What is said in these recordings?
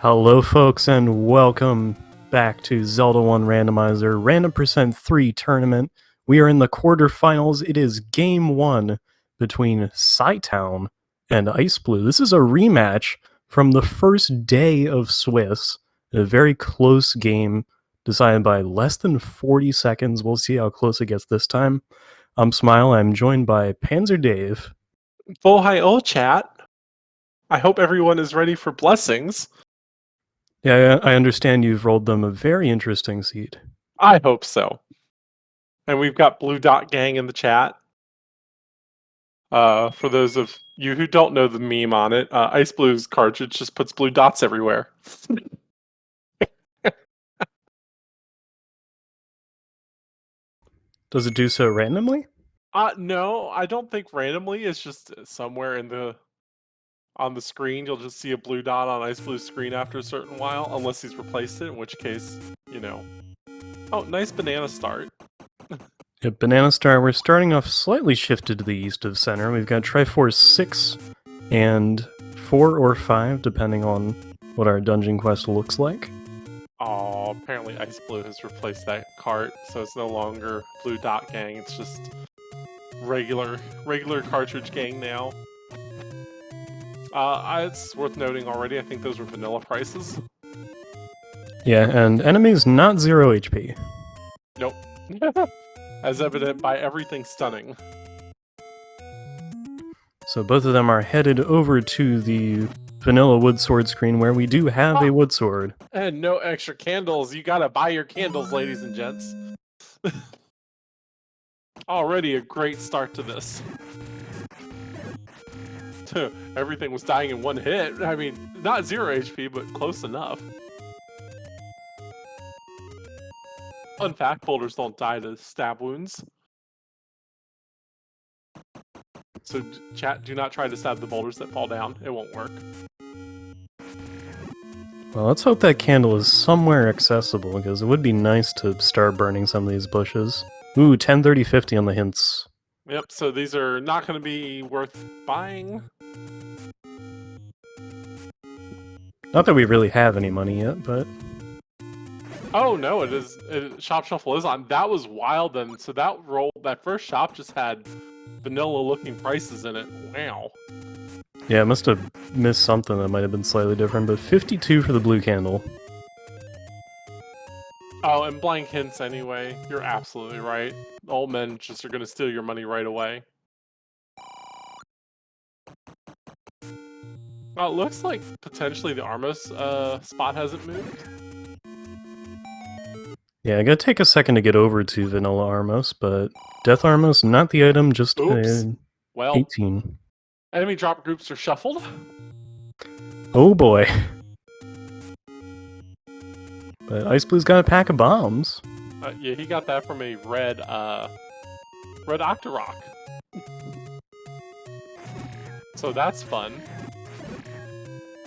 Hello folks and welcome back to Zelda 1 Randomizer Random Percent 3 Tournament. We are in the quarterfinals. It is game 1 between Cytown and iceblue. This is a rematch from the first day of Swiss. A very close game decided by less than 40 seconds. We'll see how close it gets this time. I'm Smile. I'm joined by Panzer Dave. Full hi old chat. I hope everyone is ready for blessings. Yeah, I understand you've rolled them a very interesting seed. I hope so. And we've got Blue Dot Gang in the chat. For those of you who don't know the meme on it, iceBlue's cartridge just puts blue dots everywhere. Does it do so randomly? No, I don't think randomly. It's just somewhere on the screen. You'll just see a blue dot on iceBlue's screen after a certain while, unless he's replaced it, in which case, you know. Oh, nice banana start. At Banana Star, we're starting off slightly shifted to the east of center. We've got Triforce 6 and 4 or 5, depending on what our dungeon quest looks like. Oh, apparently iceblue has replaced that cart, so it's no longer Blue Dot Gang. It's just regular cartridge gang now. It's worth noting already. I think those were vanilla prices. Yeah, and enemies not 0 HP. Nope. As evident by everything stunning. So both of them are headed over to the vanilla wood sword screen where we do have a wood sword. And no extra candles. You gotta buy your candles, ladies and gents. Already a great start to this. Everything was dying in one hit. I mean, not 0 HP, but close enough. Fun fact, boulders don't die to stab wounds. So chat, do not try to stab the boulders that fall down. It won't work. Well, let's hope that candle is somewhere accessible, because it would be nice to start burning some of these bushes. Ooh, 10, 30, 50 on the hints. Yep, so these are not going to be worth buying. Not that we really have any money yet, but... Oh no, it is. Shop Shuffle is on. That was wild then. So that first shop just had vanilla looking prices in it. Wow. Yeah, it must have missed something that might have been slightly different, but 52 for the blue candle. Oh, and blank hints anyway. You're absolutely right. Old men just are going to steal your money right away. Well, it looks like potentially the Armos spot hasn't moved. Yeah, I gotta take a second to get over to Vanilla Armos, but Death Armos, not the item, just well, 18. Enemy drop groups are shuffled. Oh boy. But iceBlue's got a pack of bombs. Yeah, he got that from a red Octorok. So that's fun.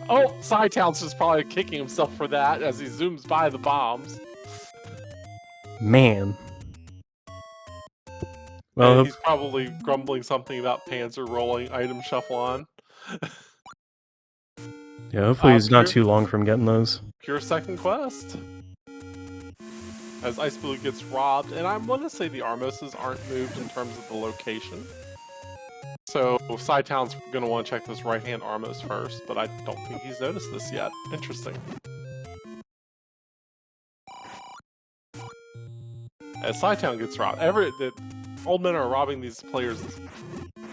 Oh, cytown's just probably kicking himself for that as he zooms by the bombs. Man. Well, he's probably grumbling something about Panzer rolling item shuffle on. Yeah, hopefully he's not too long from getting those. Pure second quest. As iceblue gets robbed, and I want to say the Armoses aren't moved in terms of the location. So cytown's going to want to check this right-hand Armos first, but I don't think he's noticed this yet. Interesting. As cytown gets robbed, the old men are robbing these players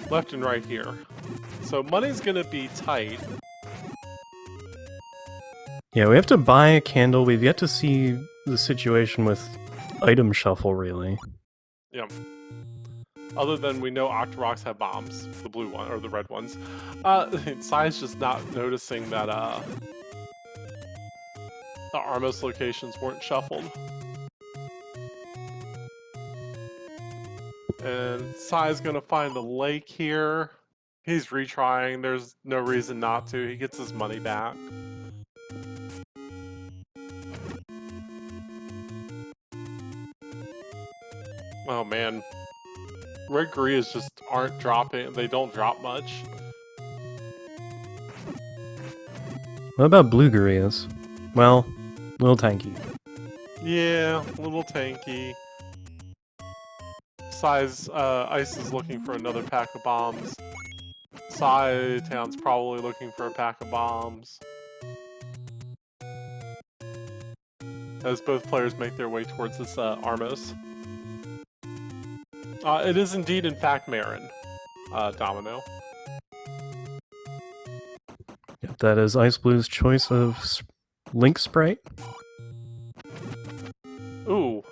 left and right here. So money's going to be tight. Yeah, we have to buy a candle. We've yet to see the situation with item shuffle, really. Yeah. Other than we know Octoroks have bombs, the blue one or the red ones. Sai's just not noticing that the Armos locations weren't shuffled. And Sai's gonna find the lake here. He's retrying. There's no reason not to. He gets his money back. Oh man. Red Koreas just aren't dropping. They don't drop much. What about blue Gurias? Well, little tanky. Yeah, a little tanky. Ice is looking for another pack of bombs. Cytown's probably looking for a pack of bombs. As both players make their way towards this Armos. It is indeed, in fact, Marin. Domino. Yep, that is iceBlue's choice of Link Sprite. Ooh.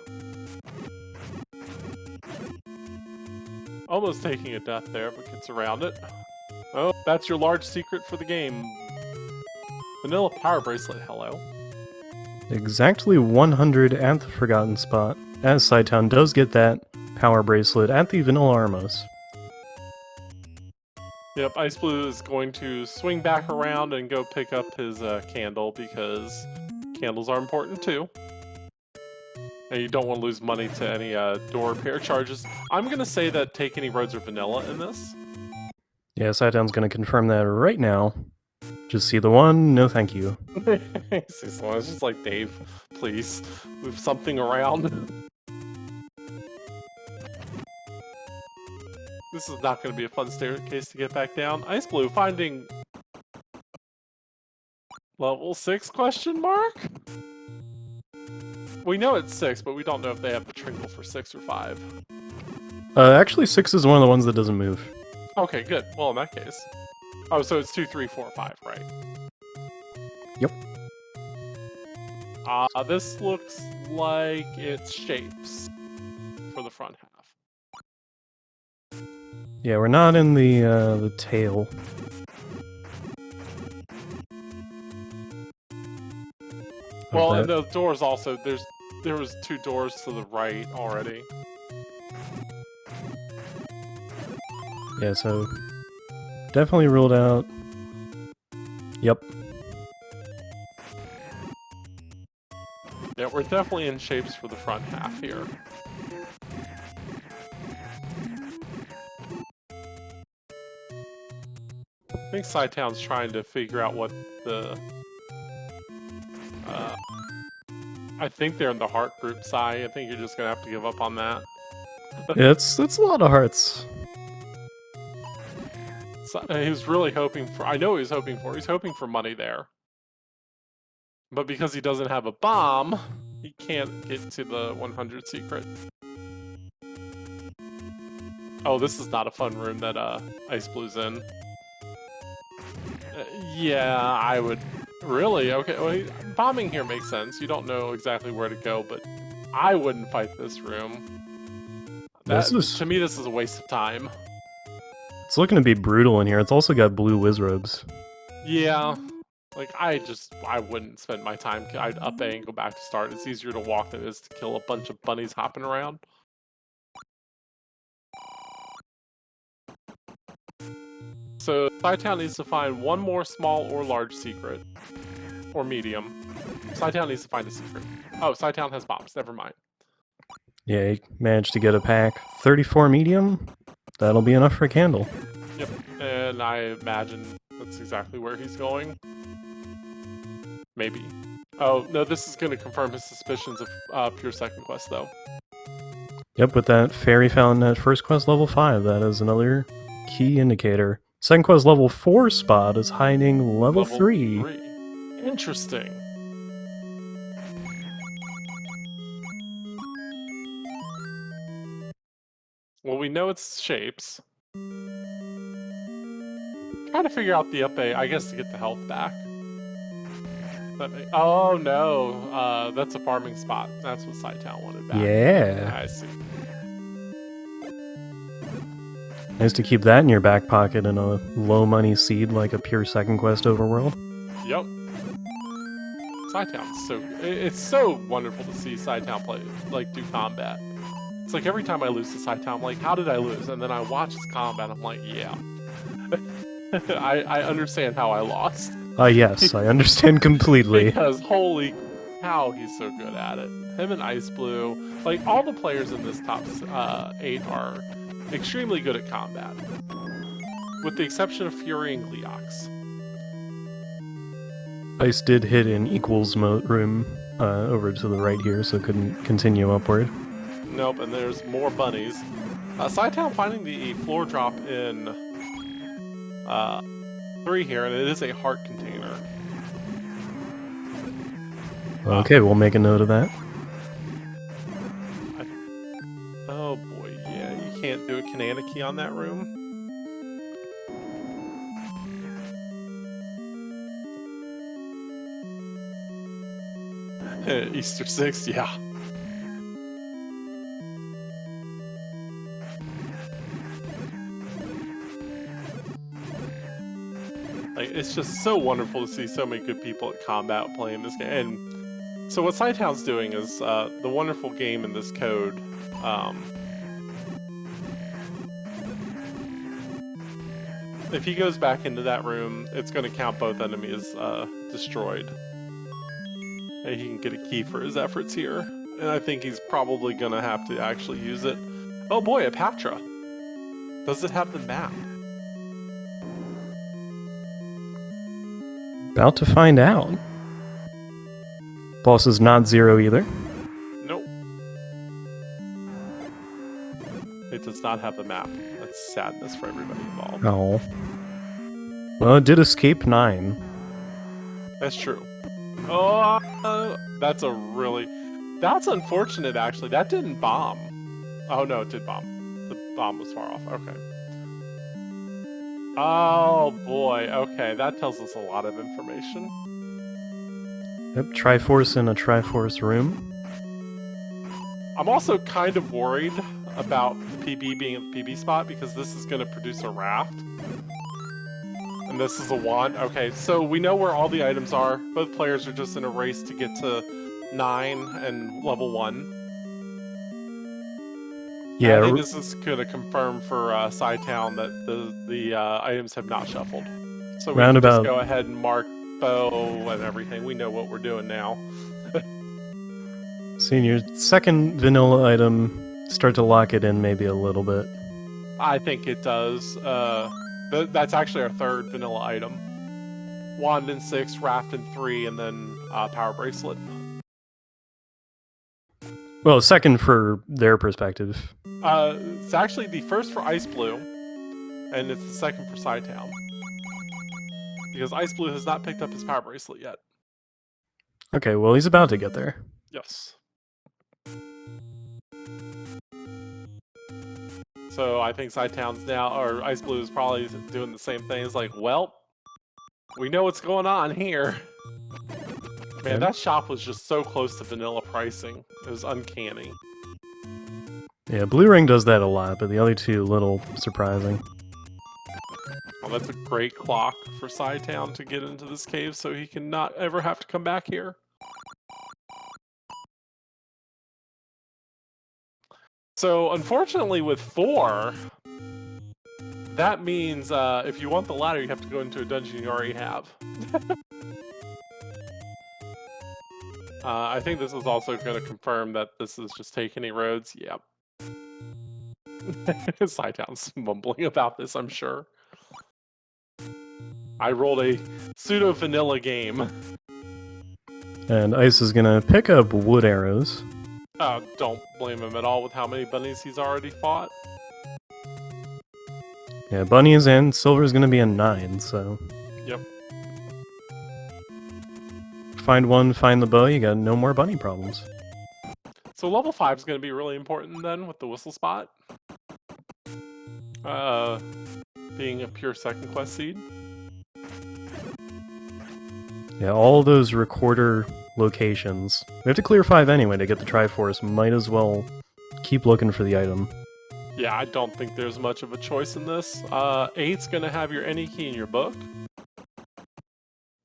Almost taking a death there, but gets around it. Oh, that's your large secret for the game. Vanilla Power Bracelet, hello. Exactly 100 at the Forgotten Spot, as cytown does get that Power Bracelet at the Vanilla Armos. Yep, iceblue is going to swing back around and go pick up his candle, because candles are important too. And you don't want to lose money to any door repair charges. I'm going to say that Take Any Roads are vanilla in this. Yeah, cytown's going to confirm that right now. Just see the one, no thank you. It's just like, Dave, please, move something around. This is not going to be a fun staircase to get back down. iceblue finding level 6 question mark? We know it's 6, but we don't know if they have the trinkle for 6 or 5. Actually 6 is one of the ones that doesn't move. Okay, good. Well, in that case. Oh, so it's 2, 3, 4, 5, right? Yep. This looks like it's shapes for the front half. Yeah, we're not in the tail. Well, and the doors also, there was 2 doors to the right already. Yeah, so definitely ruled out. Yep. Yeah, we're definitely in shapes for the front half here. I think cytown's trying to figure out what the... I think they're in the heart group, Cy. I think you're just gonna have to give up on that. Yeah, it's a lot of hearts. So, he was really hoping for... I know what he was hoping for. He's hoping for money there. But because he doesn't have a bomb, he can't get to the 100 secret. Oh, this is not a fun room that iceBlue's in. Yeah, I would... Really? Okay, well, bombing here makes sense. You don't know exactly where to go, but I wouldn't fight this room. To me, this is a waste of time. It's looking to be brutal in here. It's also got blue Wizrobes. Yeah. Like, I wouldn't spend my time. I'd up A and go back to start. It's easier to walk than it is to kill a bunch of bunnies hopping around. So, cytown needs to find one more small or large secret. Or medium. cytown needs to find a secret. Oh, cytown has bombs. Never mind. Yeah, he managed to get a pack. 34 medium? That'll be enough for a candle. Yep, and I imagine that's exactly where he's going. Maybe. Oh, no, this is going to confirm his suspicions of pure second quest, though. Yep, with that fairy fountain at first quest level 5, that is another key indicator. Second quest level 4 spot is hiding level 3. Interesting. Well, we know it's shapes. Trying to figure out the up A, I guess, to get the health back. Oh no, that's a farming spot. That's what cytown wanted back. Yeah. I see. Nice to keep that in your back pocket in a low money seed like a pure second quest overworld. Yep. cytown's so... It's so wonderful to see cytown play, like, do combat. It's like every time I lose to cytown, I'm like, how did I lose? And then I watch his combat, I'm like, yeah. I understand how I lost. Yes, I understand completely. Because holy cow, he's so good at it. Him and iceblue, like all the players in this top 8 are extremely good at combat. With the exception of Fury and Gleox. Ice did hit an equals room over to the right here, so couldn't continue upward. Nope, and there's more bunnies. Cytown finding the floor drop in 3 here, and it is a heart container. Okay, we'll make a note of that. Oh boy, yeah, you can't do a Kananaki on that room. Easter 6, yeah. Like, it's just so wonderful to see so many good people at Combat playing this game. And so what Cytown's doing is the wonderful game in this code. If he goes back into that room, it's going to count both enemies destroyed. And he can get a key for his efforts here. And I think he's probably going to have to actually use it. Oh boy, a Patra. Does it have the map? About to find out. Boss is not 0 either. Nope. It does not have the map. That's sadness for everybody involved. Oh. Well, it did escape 9. That's true. Oh, that's that's unfortunate actually. That didn't bomb. Oh no, it did bomb. The bomb was far off. Okay. Oh boy, okay, that tells us a lot of information. Yep, Triforce in a Triforce room. I'm also kind of worried about the PB being at the PB spot because this is going to produce a raft. And this is a wand. Okay, so we know where all the items are. Both players are just in a race to get to 9 and level 1. Yeah, I think this is going to confirm for cytown that the items have not shuffled. So we can just go ahead and mark bow and everything. We know what we're doing now. Seeing your second vanilla item, start to lock it in maybe a little bit. I think it does. That's actually our third vanilla item. Wand in 6, raft in 3, and then power bracelet. Well, second for their perspective. It's actually the first for iceblue, and it's the second for cytown. Because iceblue has not picked up his power bracelet yet. Okay, well, he's about to get there. Yes. So I think cytown's now, or iceblue is probably doing the same thing. It's like, well, we know what's going on here. Man, that shop was just so close to vanilla pricing. It was uncanny. Yeah, Blue Ring does that a lot, but the other two, a little surprising. Well, that's a great clock for cytown to get into this cave so he can not ever have to come back here. So, unfortunately with 4, that means if you want the ladder, you have to go into a dungeon you already have. I think this is also going to confirm that this is just take any roads. Yep. Cytown's mumbling about this, I'm sure. I rolled a pseudo-vanilla game. And Ice is going to pick up wood arrows. Don't blame him at all with how many bunnies he's already fought. Yeah, Bunny is in, Silver's going to be a 9, so... Yep. Find one, find the bow, you got no more bunny problems. So level 5 is going to be really important then with the whistle spot. Being a pure second quest seed. Yeah, all those recorder locations. We have to clear 5 anyway to get the Triforce. Might as well keep looking for the item. Yeah, I don't think there's much of a choice in this. 8's going to have your any key in your book.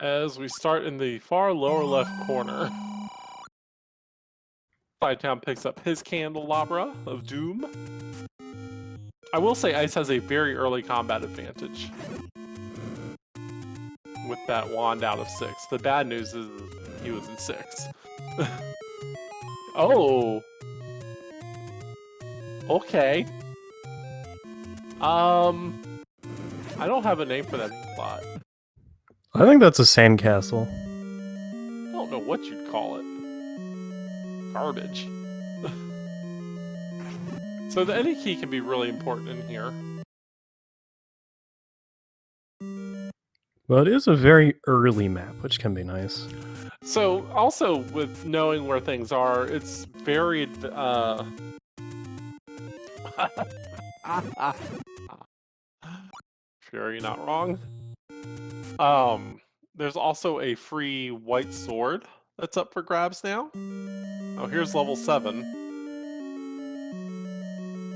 As we start in the far lower left corner, cytown picks up his candelabra of doom. I will say Ice has a very early combat advantage with that wand out of 6. The bad news is he was in 6. Oh! Okay. I don't have a name for that plot. I think that's a sandcastle. don't know what you'd call it. Garbage. So the any key can be really important in here. Well, it is a very early map, which can be nice. So also with knowing where things are, it's very sure you're not wrong. There's also a free white sword that's up for grabs now. Oh, here's level 7.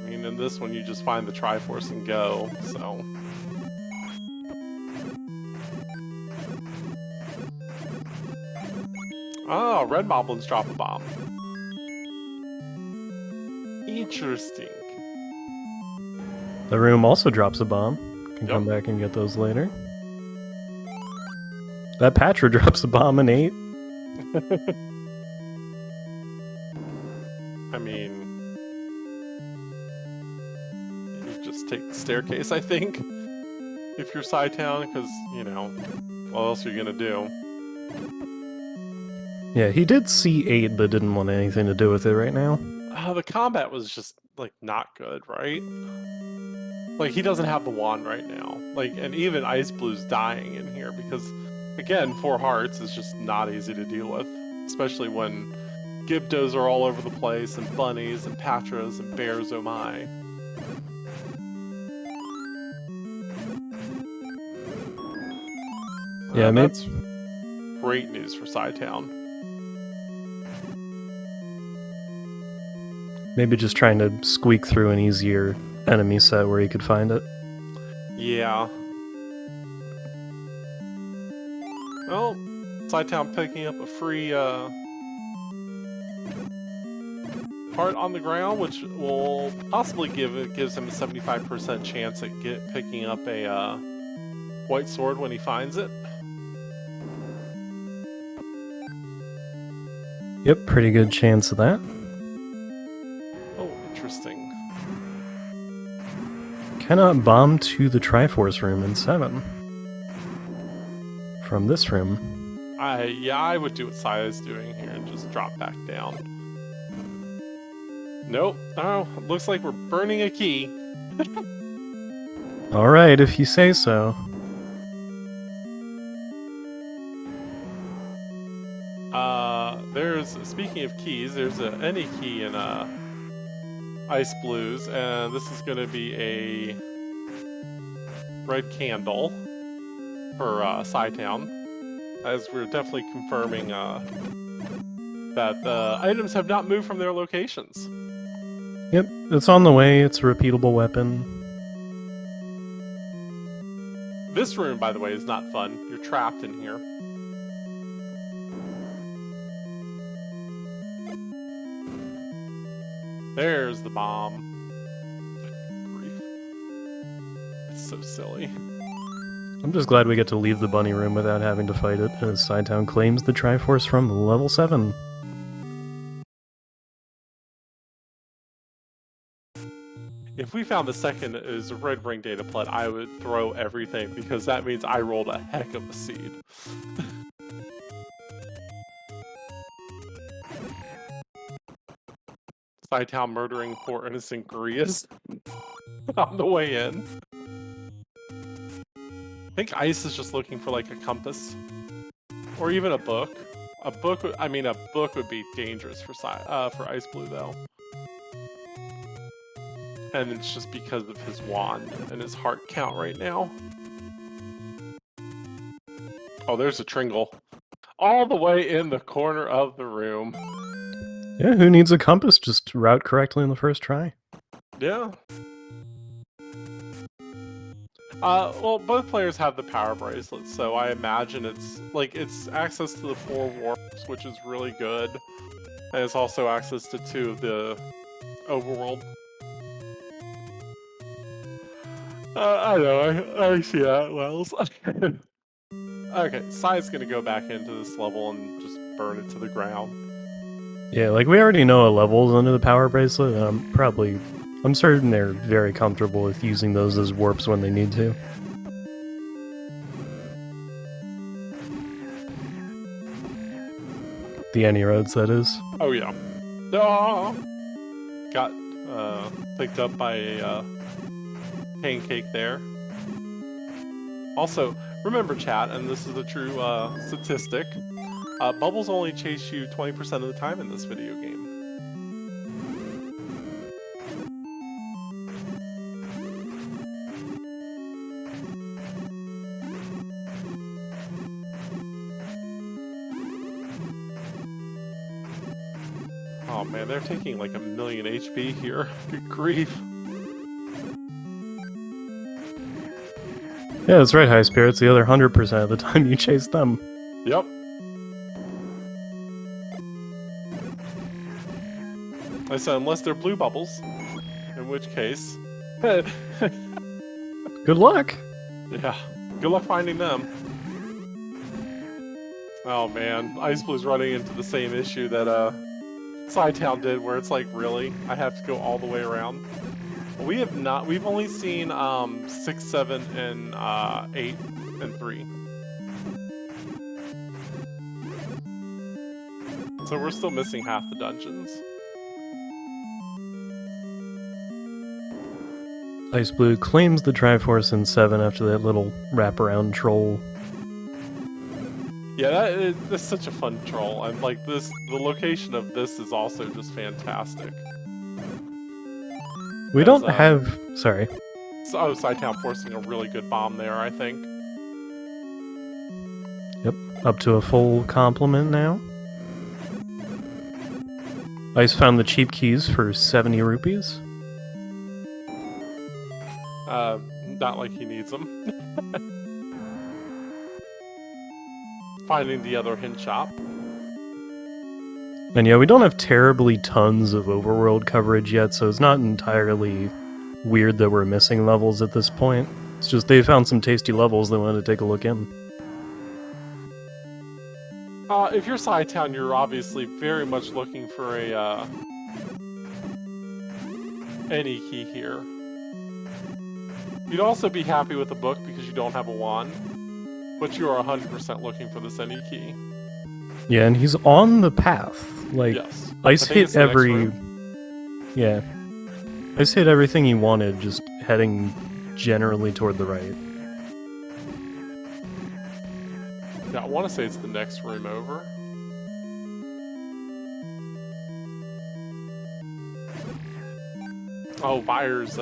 I mean, in this one you just find the Triforce and go, so. Oh, red moblins drop a bomb. Interesting. The room also drops a bomb. Can Yep. come back and get those later. That Patra drops a bomb in 8. I mean, you just take the staircase, I think, if you're cytown, because, you know, what else are you gonna do? Yeah, he did see 8, but didn't want anything to do with it right now. The combat was just, like, not good, right? Like, he doesn't have the wand right now. Like, and even Iceblue's dying in here because, again, 4 hearts is just not easy to deal with. Especially when Gibdos are all over the place, and bunnies, and Patras, and bears, oh my. Yeah, that's great news for Cytown. Maybe just trying to squeak through an easier enemy set where he could find it. Yeah. Well, Cytown picking up a free heart on the ground, which will possibly gives him a 75% chance at picking up a white sword when he finds it. Yep, pretty good chance of that. Oh, interesting. Cannot bomb to the Triforce room in 7. From this room. Yeah, I would do what Sai is doing here and just drop back down. Nope. Oh, looks like we're burning a key. Alright, if you say so. Speaking of keys, there's any key in Ice Blues, and this is going to be a red candle for Cytown, as we're definitely confirming that the items have not moved from their locations. Yep, it's on the way, it's a repeatable weapon. This room, by the way, is not fun. You're trapped in here. There's the bomb. Grief. It's so silly. I'm just glad we get to leave the bunny room without having to fight it, as Cytown claims the Triforce from level 7. If we found the second is a red ring data plot, I would throw everything, because that means I rolled a heck of a seed. Cytown murdering poor innocent Gurias on the way in. I think Ice is just looking for like a compass, or even a book. A book would be dangerous for Ice Blue though, and it's just because of his wand and his heart count right now. Oh, there's a Tringle, all the way in the corner of the room. Yeah, who needs a compass? Just route correctly in the first try. Yeah. Well, both players have the power bracelet, so I imagine it's access to the 4 warps, which is really good, and it's also access to 2 of the overworld. I know, I see that, Wells. Okay, Sai's gonna go back into this level and just burn it to the ground. Yeah, like we already know a level's under the power bracelet, and I'm certain they're very comfortable with using those as warps when they need to. The any roads, that is. Oh yeah. Oh! Got picked up by a pancake there. Also, remember chat, and this is a true statistic, bubbles only chase you 20% of the time in this video game. Oh man, they're taking like 1,000,000 HP here. Good grief. Yeah, that's right, High Spirits. The other 100% of the time you chase them. Yep. I said unless they're blue bubbles, in which case... Good luck! Yeah, good luck finding them. Oh man, iceBlue's running into the same issue that cytown did, where it's like, really? I have to go all the way around? We have not, we've only seen 6, 7, and 8, and 3. So we're still missing half the dungeons. iceblue claims the Triforce in 7 after that little wraparound troll. Yeah, that's such a fun troll, and like the location of this is also just fantastic. We don't have... Sorry. Oh, cytown forcing a really good bomb there, I think. Yep, up to a full complement now. Ice found the cheap keys for 70 rupees. Not like he needs them. Finding the other hint shop. And yeah, we don't have terribly tons of overworld coverage yet, so it's not entirely weird that we're missing levels at this point. It's just they found some tasty levels they wanted to take a look in. If you're cytown, you're obviously very much looking for a any key here. You'd also be happy with the book because you don't have a wand, but you are 100% looking for this any key. Yeah, and he's on the path. Like, yes. Ice hit every... Yeah. Ice hit everything he wanted, just heading generally toward the right. Yeah, I want to say it's the next room over. Oh, Byers,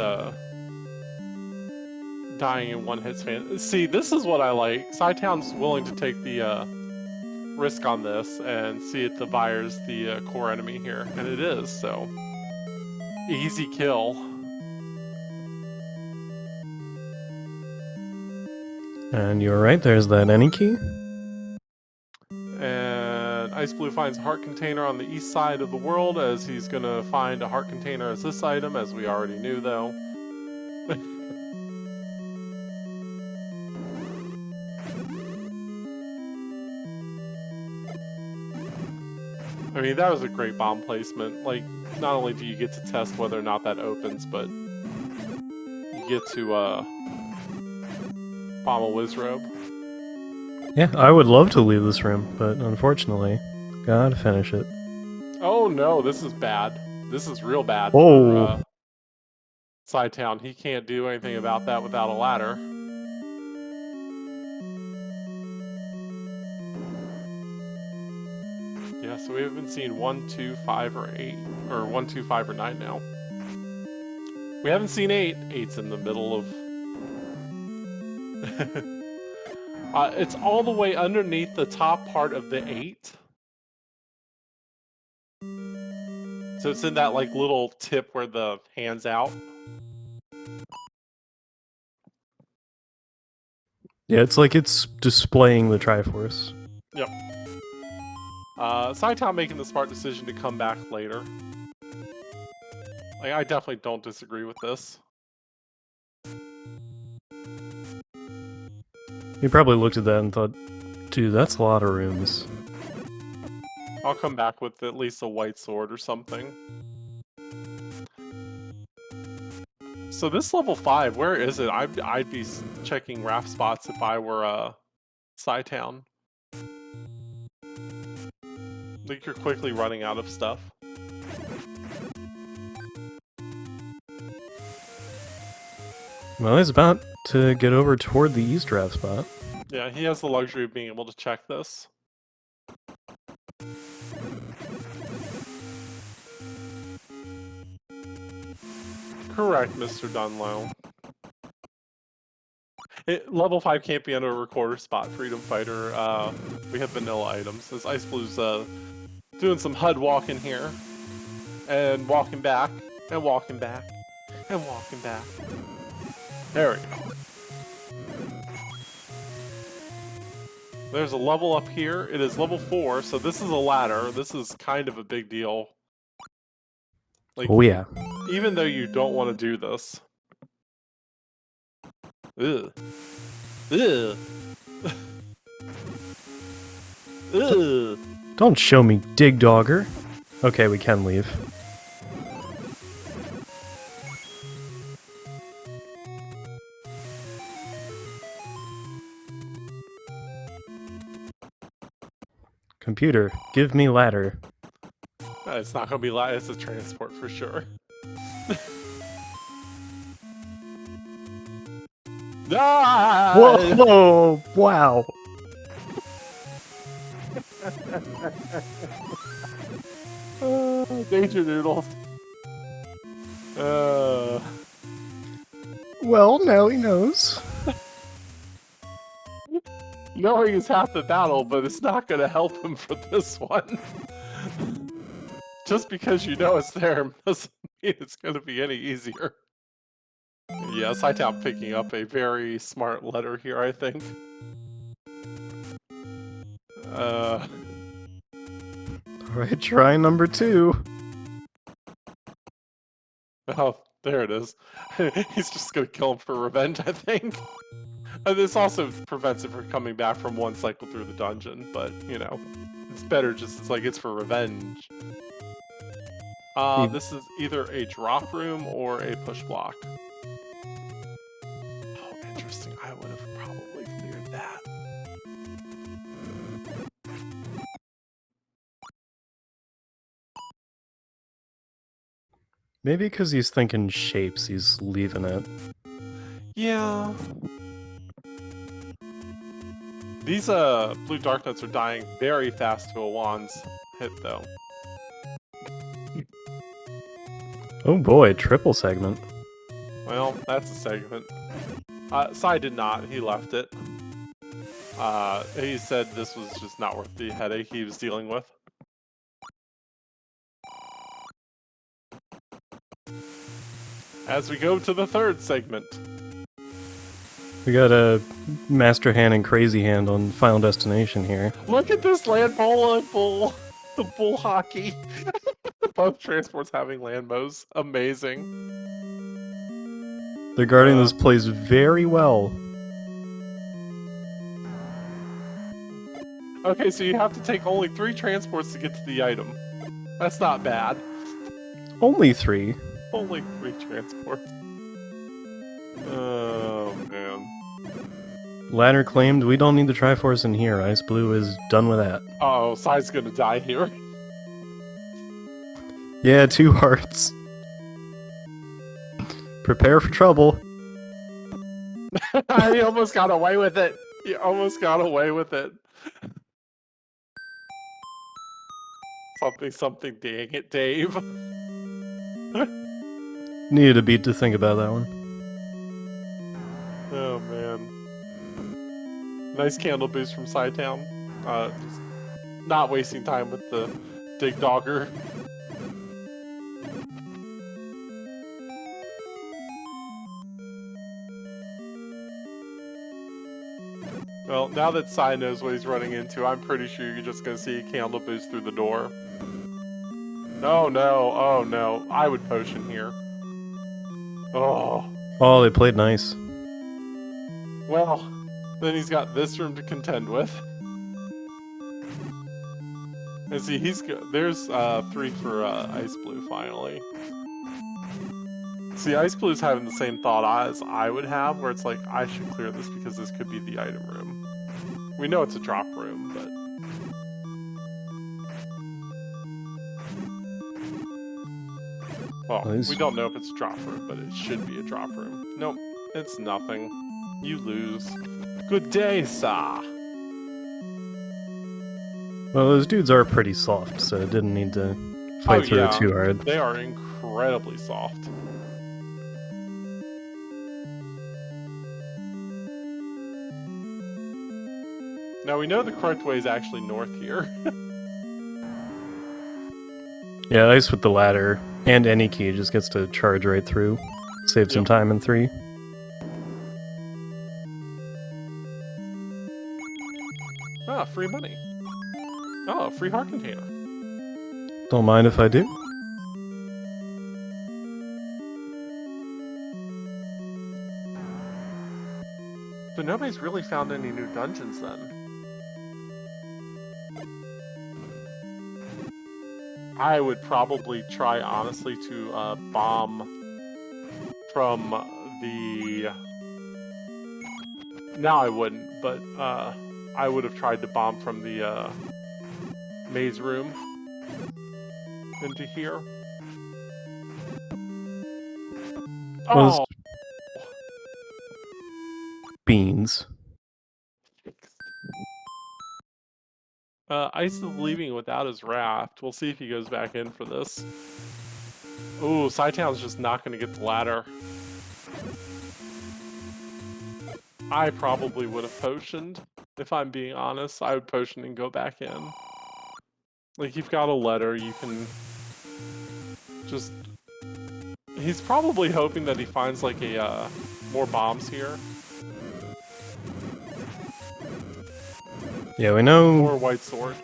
dying in one hit span. See, this is what I like. cytown's willing to take the risk on this and see if the Byers the core enemy here, and it is, so easy kill. And you're right, there's that any key. And iceblue finds a heart container on the east side of the world, as he's gonna find a heart container as this item, as we already knew though. I mean, that was a great bomb placement. Like, not only do you get to test whether or not that opens, but you get to bomb a Wizrobe. Yeah, I would love to leave this room, but unfortunately, gotta finish it. Oh no, this is bad. This is real bad for cytown. He can't do anything about that without a ladder. Yeah, so we haven't seen 1, 2, 5, or 8, or 1, 2, 5, or 9 now. We haven't seen 8. 8's in the middle of... it's all the way underneath the top part of the 8. So it's in that like little tip where the hand's out. Yeah, it's like it's displaying the Triforce. Yep. cytown making the smart decision to come back later. Like, I definitely don't disagree with this. He probably looked at that and thought, dude, that's a lot of rooms. I'll come back with at least a white sword or something. So this level 5, where is it? I'd be checking raft spots if I were cytown. think you're quickly running out of stuff. Well, he's about to get over toward the east draft spot. Yeah, he has the luxury of being able to check this. Correct, Mr. Dunlow. Level 5 can't be under a recorder spot, Freedom Fighter. We have vanilla items. As iceBlue's doing some HUD walking here. And walking back. And walking back. And walking back. There we go. There's a level up here. It is level 4, so this is a ladder. This is kind of a big deal. Like, Oh yeah. even though you don't want to do this. Ugh. Ugh. Ugh. Don't show me Dig Dogger. Okay, we can leave. Computer, give me ladder. It's not gonna be light, it's a transport for sure. Ah! Whoa! Wow. Danger noodles. Well, now he knows. Knowing is half the battle, but it's not gonna help him for this one. Just because you know it's there doesn't mean it's gonna be any easier. Yeah, cytown picking up a very smart letter here, I think. Alright, try number 2. Oh, there it is. He's just gonna kill him for revenge, I think. This also prevents it from coming back from one cycle through the dungeon, but, you know, it's better just, it's like, it's for revenge. This is either a drop room or a push block. Oh, interesting. I would have probably cleared that. Maybe because he's thinking shapes, he's leaving it. Yeah. These blue dark nuts are dying very fast to a wand's hit, though. Oh boy, triple segment. Well, that's a segment. Sai did not. He left it. He said this was just not worth the headache he was dealing with. As we go to the third segment. We got a Master Hand and Crazy Hand on Final Destination here. Look at this land bowl and bull. The bull hockey. Both transports having land mows. Amazing. They're guarding this place very well. Okay, so you have to take only 3 transports to get to the item. That's not bad. Only 3. Only 3 transports. Oh, man. Ladder claimed we don't need the Triforce in here. iceblue is done with that. Oh, Sai's gonna die here. Yeah, 2 hearts. Prepare for trouble. He almost got away with it. He almost got away with it. Something, dang it, Dave. Needed a beat to think about that one. Oh, man. Nice candle boost from cytown. Just not wasting time with the Dig Dogger. Well, now that Sai knows what he's running into, I'm pretty sure you're just going to see a candle boost through the door. Oh no, oh no. I would potion here. Oh. Oh, they played nice. Well, then he's got this room to contend with. And see, there's 3 for iceblue finally. See, iceblue is having the same thought as I would have, where it's like, I should clear this because this could be the item room. We know it's a drop room, but... Well, Nice. we don't know if it's a drop room, but it should be a drop room. Nope, it's nothing. You lose. Good day, sir. Well, those dudes are pretty soft, so it didn't need to fight through it too hard. They are incredibly soft. Now we know the correct way is actually north here. Yeah, ice with the ladder and any key just gets to charge right through. Save some time in 3. Ah, free money. Oh, free heart container. Don't mind if I do. So nobody's really found any new dungeons then. I would probably try, honestly, to bomb from the... Now I wouldn't, but I would have tried to bomb from the maze room into here. Was Oh! beans. Ice is leaving without his raft. We'll see if he goes back in for this. Ooh, cytown's just not going to get the ladder. I probably would have potioned, if I'm being honest. I would potion and go back in. Like, you've got a letter, you can just... He's probably hoping that he finds, like, more bombs here. Yeah, we know... Or a white sword.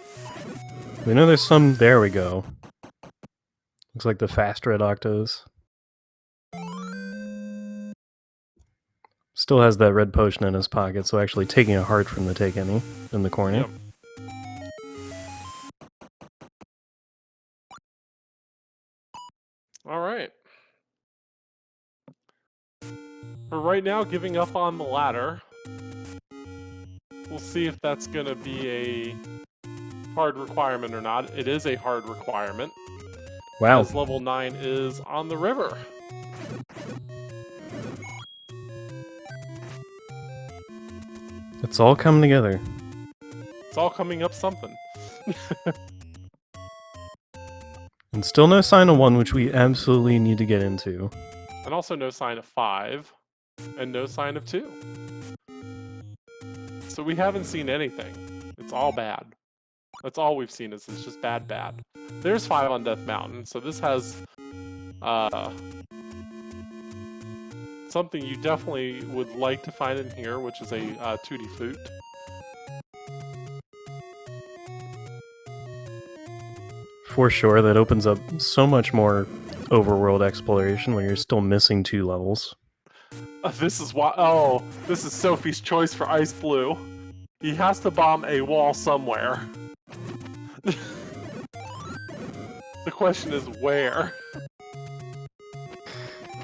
We know there's some... There we go. Looks like the fast red octos. Still has that red potion in his pocket, so actually taking a heart from the take any in the corner. Yep. Alright. For right now, giving up on the ladder. We'll see if that's gonna be a hard requirement or not. It is a hard requirement. Wow. As level 9 is on the river. It's all coming together. It's all coming up something. And still no sign of 1, which we absolutely need to get into. And also no sign of 5. And no sign of 2. So we haven't seen anything. It's all bad. That's all we've seen is it's just bad. There's 5 on Death Mountain, so this has something you definitely would like to find in here, which is a Tutti Flute. For sure, that opens up so much more overworld exploration when you're still missing 2 levels. This is why. Oh, this is Sophie's choice for iceblue. He has to bomb a wall somewhere. The question is where.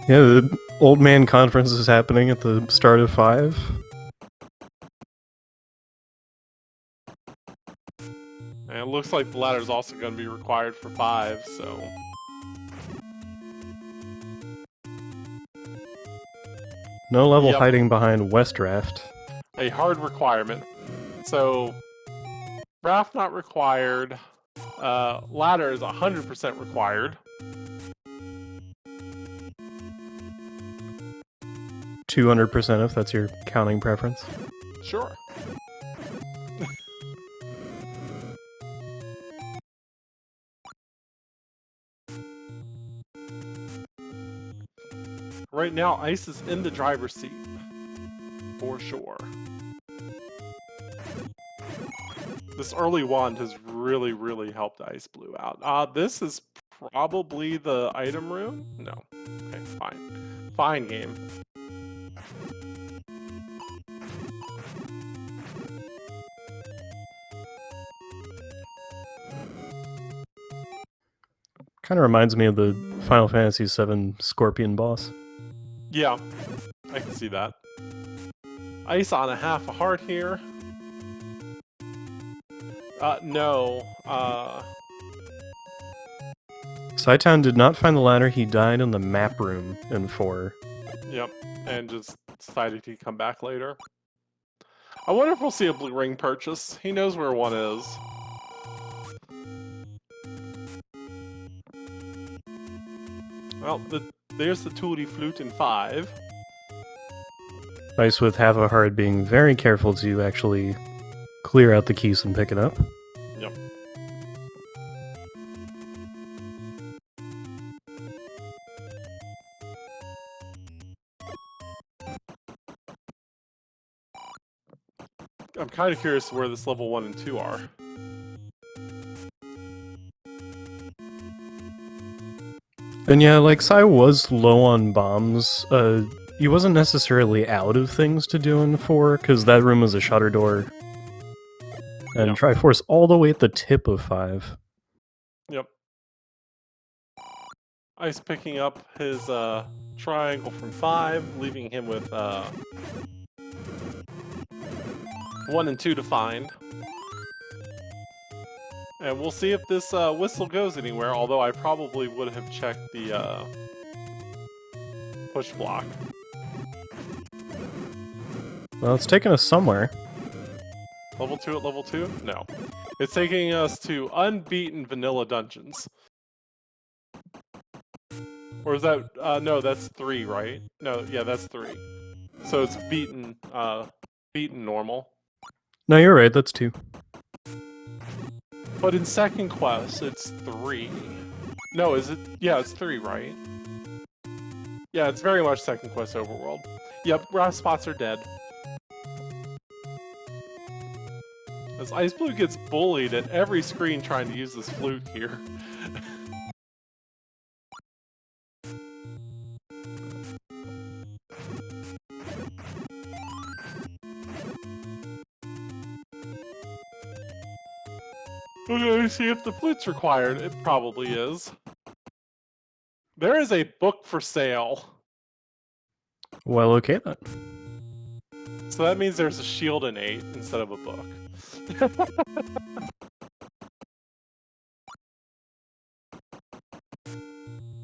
Yeah, the old man conference is happening at the start of 5. And it looks like the ladder is also going to be required for 5, so... No level hiding behind West Raft. A hard requirement. So, raft not required. Ladder is 100% required. 200% if that's your counting preference. Sure. Right now, Ice is in the driver's seat. For sure. This early wand has really helped iceblue out. This is probably the item room? No. Okay, fine. Fine game. Kind of reminds me of the Final Fantasy VII Scorpion boss. Yeah, I can see that. Ice on a half a heart here. No. Cytown did not find the ladder. He died in the map room in 4. Yep, and just decided he'd come back later. I wonder if we'll see a blue ring purchase. He knows where one is. Well, there's the Tutti Flute in 5. Ice with half a heart being very careful to actually clear out the keys and pick it up. Yep. I'm kind of curious where this level 1 and 2 are. And yeah, like Sai was low on bombs. He wasn't necessarily out of things to do in 4, because that room was a shutter door. And Yep. Triforce all the way at the tip of 5. Yep. Ice picking up his triangle from 5, leaving him with 1 and 2 to find. And we'll see if this whistle goes anywhere, although I probably would have checked the push block. Well, it's taking us somewhere. Level 2 at level 2? No. It's taking us to unbeaten vanilla dungeons. Or is that, no, that's 3, right? No, yeah, that's 3. So it's beaten normal. No, you're right, that's 2. But in second quest, it's 3. No, is it? Yeah, it's 3, right? Yeah, it's very much second quest overworld. Yep, grass spots are dead. As iceblue gets bullied at every screen trying to use this flute here. Okay, see if the flute's required. It probably is. There is a book for sale. Well, okay then. So that means there's a shield in 8 instead of a book.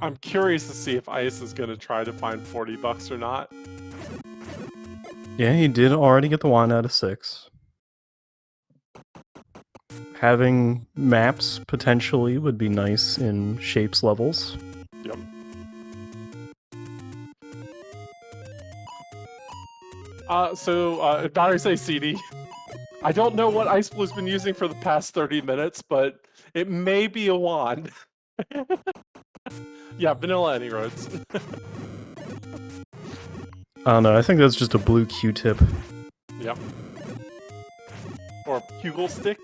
I'm curious to see if Ice is going to try to find 40 bucks or not. Yeah, he did already get the wand out of 6. Having maps potentially would be nice in shapes levels. Yep. Did I say CD? I don't know what iceBlue's been using for the past 30 minutes, but it may be a wand. Yeah, vanilla any roads. I don't know, I think that's just a blue Q-tip. Yep. Or Hugel stick?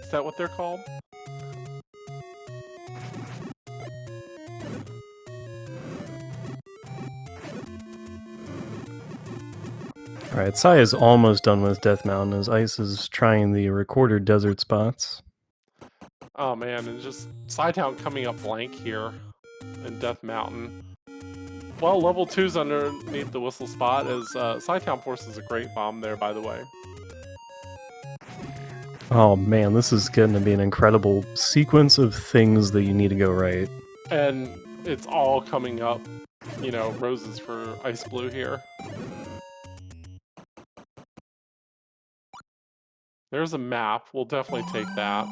Is that what they're called? Alright, Sai is almost done with Death Mountain as Ice is trying the recorder desert spots. Oh man, and just cytown coming up blank here in Death Mountain. Well, level 2's underneath the whistle spot as cytown forces a great bomb there, by the way. Oh man, this is going to be an incredible sequence of things that you need to go right. And it's all coming up, you know, roses for iceblue here. There's a map. We'll definitely take that.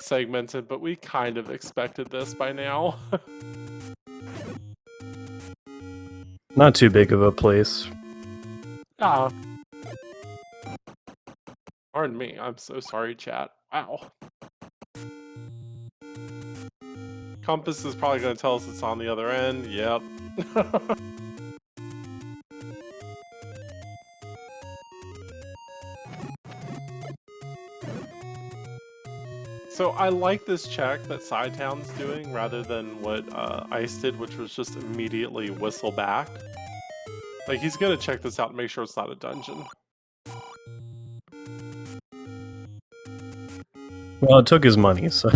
Segmented, but we kind of expected this by now. Not too big of a place. Ah. Pardon me. I'm so sorry, chat. Wow. Compass is probably going to tell us it's on the other end. Yep. So I like this check that cytown's doing rather than what Ice did, which was just immediately whistle back. Like, he's going to check this out and make sure it's not a dungeon. Well, it took his money, so...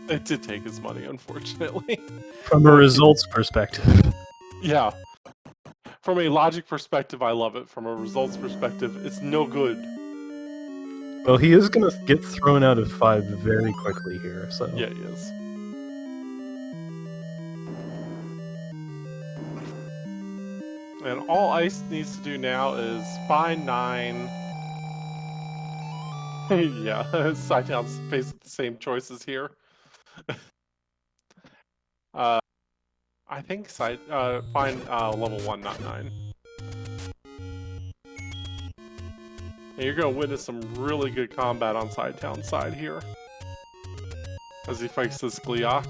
It did take his money, unfortunately. From a results perspective. Yeah. From a logic perspective, I love it. From a results perspective, it's no good. Well, he is going to get thrown out of 5 very quickly here, so... Yeah, he is. And all Ice needs to do now is find 9. Yeah, cytown's facing the same choices here. I think find level 1, not 9. And you're going to witness some really good combat on Cytown's side here. As he fights this Gleeok.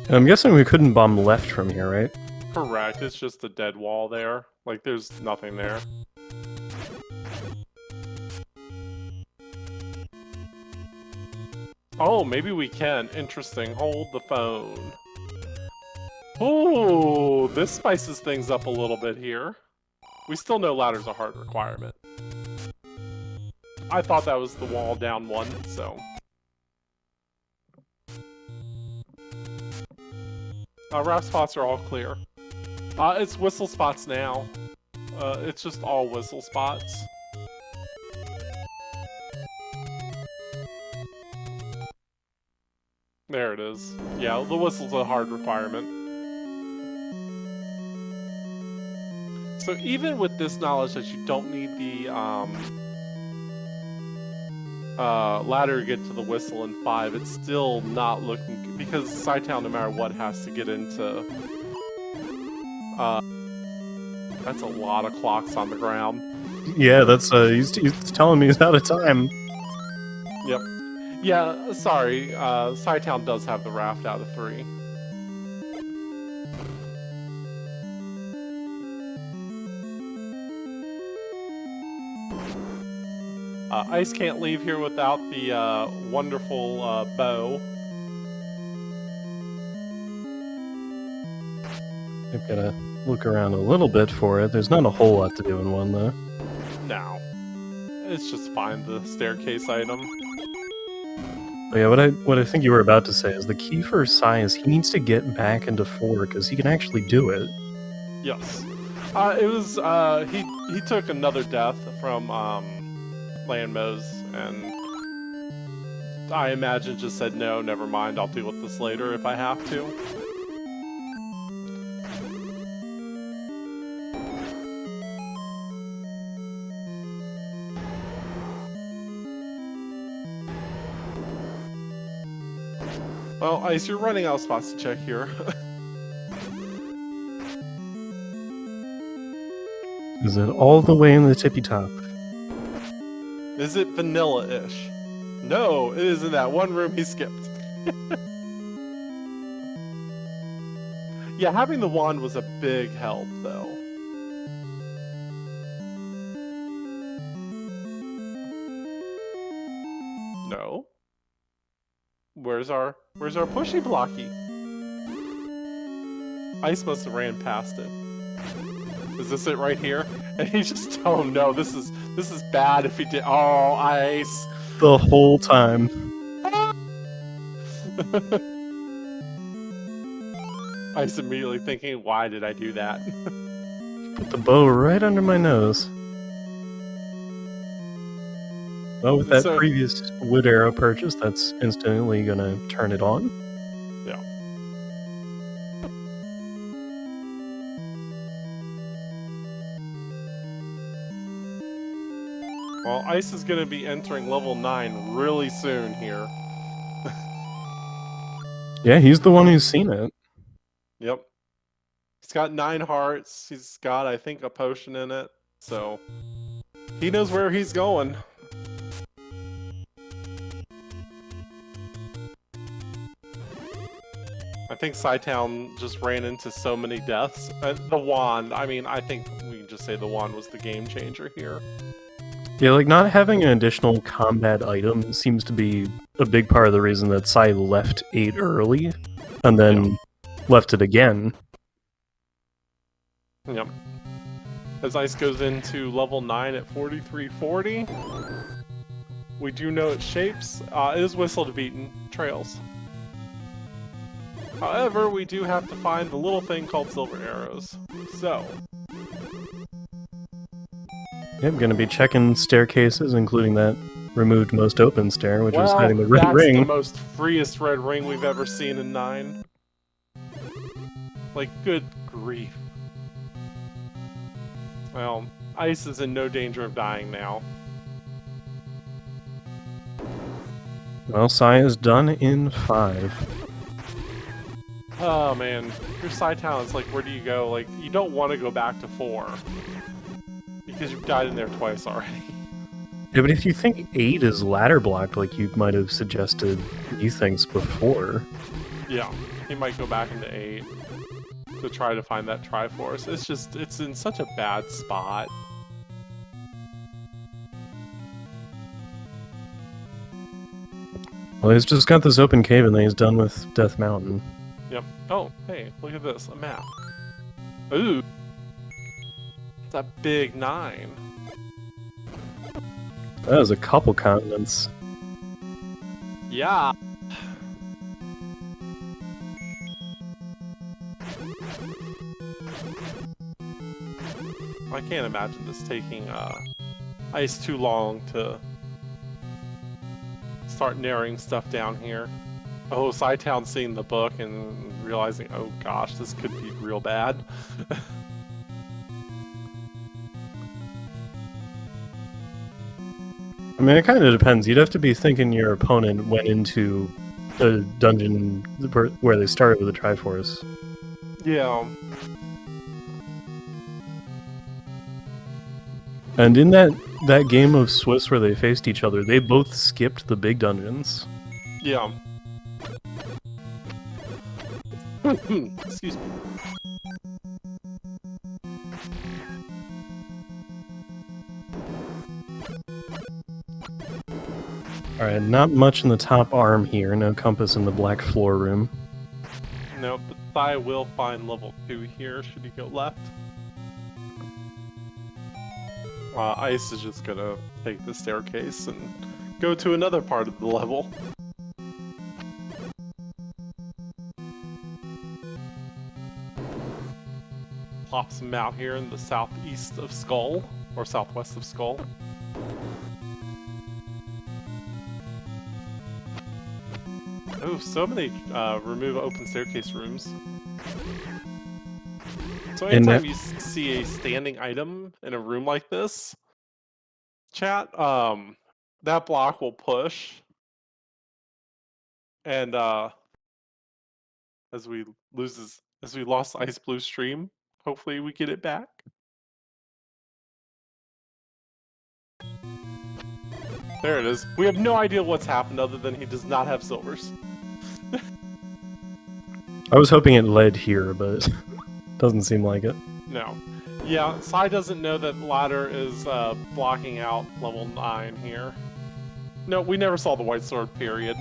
And I'm guessing we couldn't bomb left from here, right? Correct, it's just a dead wall there. Like, there's nothing there. Oh, maybe we can. Interesting. Hold the phone. Oh, this spices things up a little bit here. We still know ladder's a hard requirement. I thought that was the wall down 1, so... Wrap spots are all clear. It's whistle spots now. It's just all whistle spots. There it is. Yeah, the whistle's a hard requirement. So even with this knowledge that you don't need the ladder to get to the whistle in 5, it's still not looking good, because Cytown, no matter what, has to get into... that's a lot of clocks on the ground. Yeah, that's he's telling me he's out of time. Yep. Yeah, sorry, Cytown does have the raft out of 3. Ice can't leave here without the wonderful bow. I've got to look around a little bit for it. There's not a whole lot to do in 1, though. No. It's just find the staircase item. But yeah, what I think you were about to say is the key for Sai is he needs to get back into 4, because he can actually do it. Yes. It was, he took another death from, Landmos, and I imagine just said, no, never mind, I'll deal with this later if I have to. Well, Ice, you're running out of spots to check here. Is it all the way in the tippy top? Is it vanilla-ish? No, it is in that one room he skipped. Yeah, having the wand was a big help, though. No. Where's our pushy blocky? Ice must have ran past it. Is this it right here? And he just, oh no, this is bad if he did. Oh, Ice. The whole time. Ice immediately thinking, why did I do that? Put the bow right under my nose. Well, with that previous wood arrow purchase, that's instantly gonna turn it on. Yeah. Well, Ice is going to be entering level 9 really soon here. Yeah, he's the one who's seen it. Yep. He's got 9 hearts. He's got, I think, a potion in it. So, he knows where he's going. I think Cytown just ran into so many deaths. The wand, I mean, I think we can just say the wand was the game changer here. Yeah, like, not having an additional combat item seems to be a big part of the reason that Sai left 8 early, and then left it again. Yep. As Ice goes into level 9 at 4340, we do know its shapes. It is whistled beaten trails. However, we do have to find the little thing called silver arrows. So... Yep, gonna be checking staircases, including that removed most open stair, which is hiding the red ring. That's the most freest red ring we've ever seen in 9. Like, good grief. Well, Ice is in no danger of dying now. Well, Sai is done in 5. Oh man, your cytown is like, where do you go? Like, you don't want to go back to 4. Because you've died in there twice already. Yeah, but if you think 8 is ladder blocked, like you might have suggested you thinks before. Yeah, he might go back into 8 to try to find that Triforce. It's just, it's in such a bad spot. Well, he's just got this open cave and then he's done with Death Mountain. Yep. Oh, hey, look at this, a map. Ooh. It's a big 9. That was a couple continents. Yeah. I can't imagine this taking Ice too long to start narrowing stuff down here. Oh, cytown seeing the book and realizing, oh gosh, this could be real bad. I mean, it kind of depends. You'd have to be thinking your opponent went into the dungeon where they started with the Triforce. Yeah. And in that game of Swiss where they faced each other, they both skipped the big dungeons. Yeah. Excuse me. Alright, not much in the top arm here. No compass in the black floor room. No, but Thigh will find level 2 here, should he go left. Ice is just gonna take the staircase and go to another part of the level. Plops him out here in the southeast of Skull, or southwest of Skull. Oh, so many remove open staircase rooms. So anytime you see a standing item in a room like this, chat, that block will push. And as we lost Ice Blue stream, hopefully we get it back. There it is. We have no idea what's happened other than he does not have silvers. I was hoping it led here, but doesn't seem like it. No. Yeah, Sai doesn't know that ladder is blocking out level 9 here. No, we never saw the white sword, period.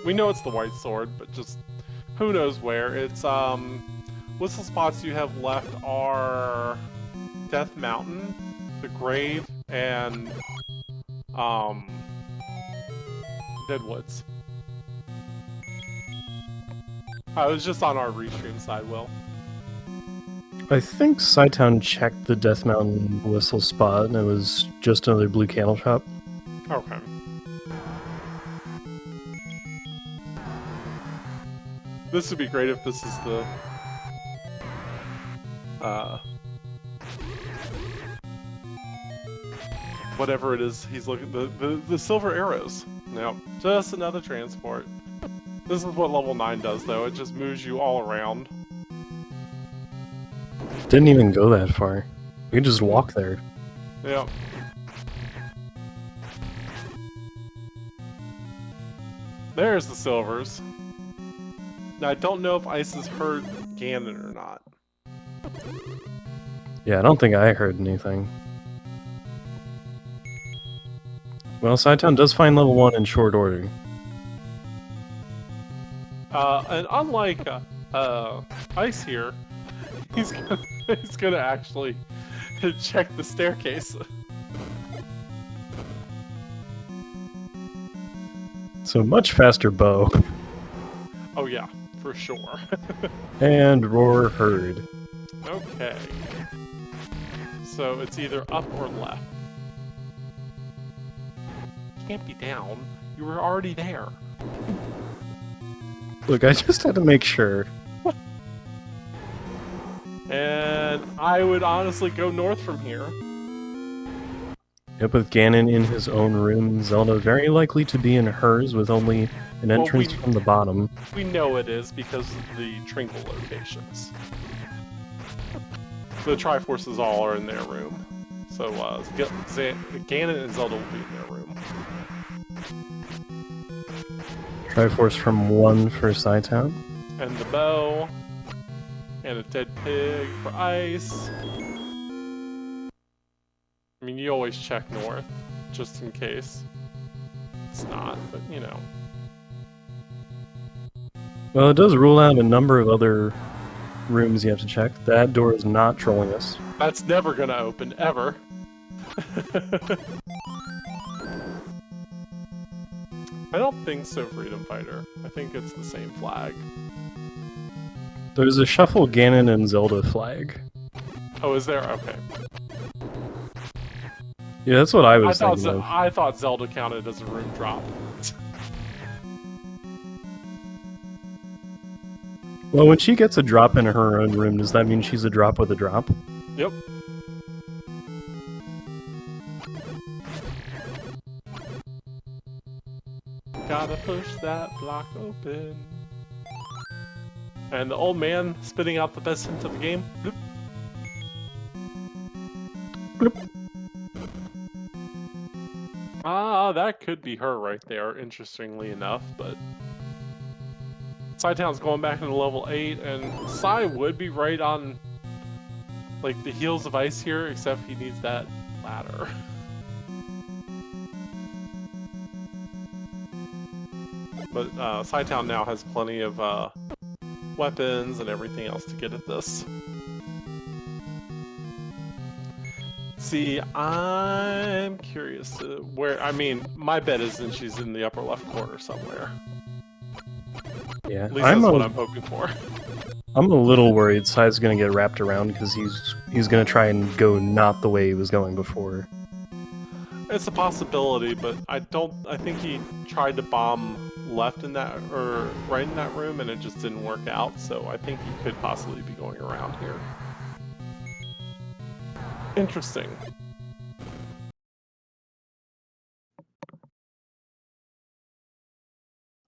We know it's the white sword, but just who knows where. It's, whistle spots you have left are Death Mountain, the Grave, and, Deadwoods. I was just on our restream side, Will. I think Cytown checked the Death Mountain whistle spot, and it was just another blue candle shop. Okay. This would be great if this is the whatever it is he's looking, the silver arrows. No, just another transport. This is what level 9 does though, it just moves you all around. Didn't even go that far. We could just walk there. Yeah. There's the silvers. Now I don't know if Ice has heard Ganon or not. Yeah, I don't think I heard anything. Well, Cytown does find level 1 in short order. And unlike Ice here, he's gonna actually check the staircase. So much faster bow. Oh yeah, for sure. And roar heard. Okay. So it's either up or left. Can't be down. You were already there. Look, I just had to make sure. And I would honestly go north from here. Yep, with Ganon in his own room, Zelda very likely to be in hers with only an entrance from the bottom. We know it is because of the Trinkle locations. The Triforces all are in their room. So Ganon and Zelda will be in their room. Triforce from 1 for cytown. And the bow. And a dead pig for ice. I mean, you always check north, just in case. It's not, but you know. Well, it does rule out a number of other rooms you have to check. That door is not trolling us. That's never gonna open, ever. I don't think so, Freedom Fighter. I think it's the same flag. There's a Shuffle Ganon and Zelda flag. Oh, is there? Okay. Yeah, that's what I was thinking of. I thought Zelda counted as a room drop. Well, when she gets a drop in her own room, does that mean she's a drop with a drop? Yep. Gotta push that block open. And the old man spitting out the best hint of the game. Bloop. Bloop. Ah, that could be her right there, interestingly enough, but... Cytown's going back into level 8, and Cy would be right on, like, the heels of ice here, except he needs that ladder. But cytown now has plenty of weapons and everything else to get at this. See, I'm curious to where. I mean, my bet is that she's in the upper left corner somewhere. Yeah, at least that's what I'm hoping for. I'm a little worried Cy's gonna get wrapped around because he's gonna try and go not the way he was going before. It's a possibility, but I think he tried to bomb left in that, or right in that room, and it just didn't work out, so I think he could possibly be going around here. Interesting.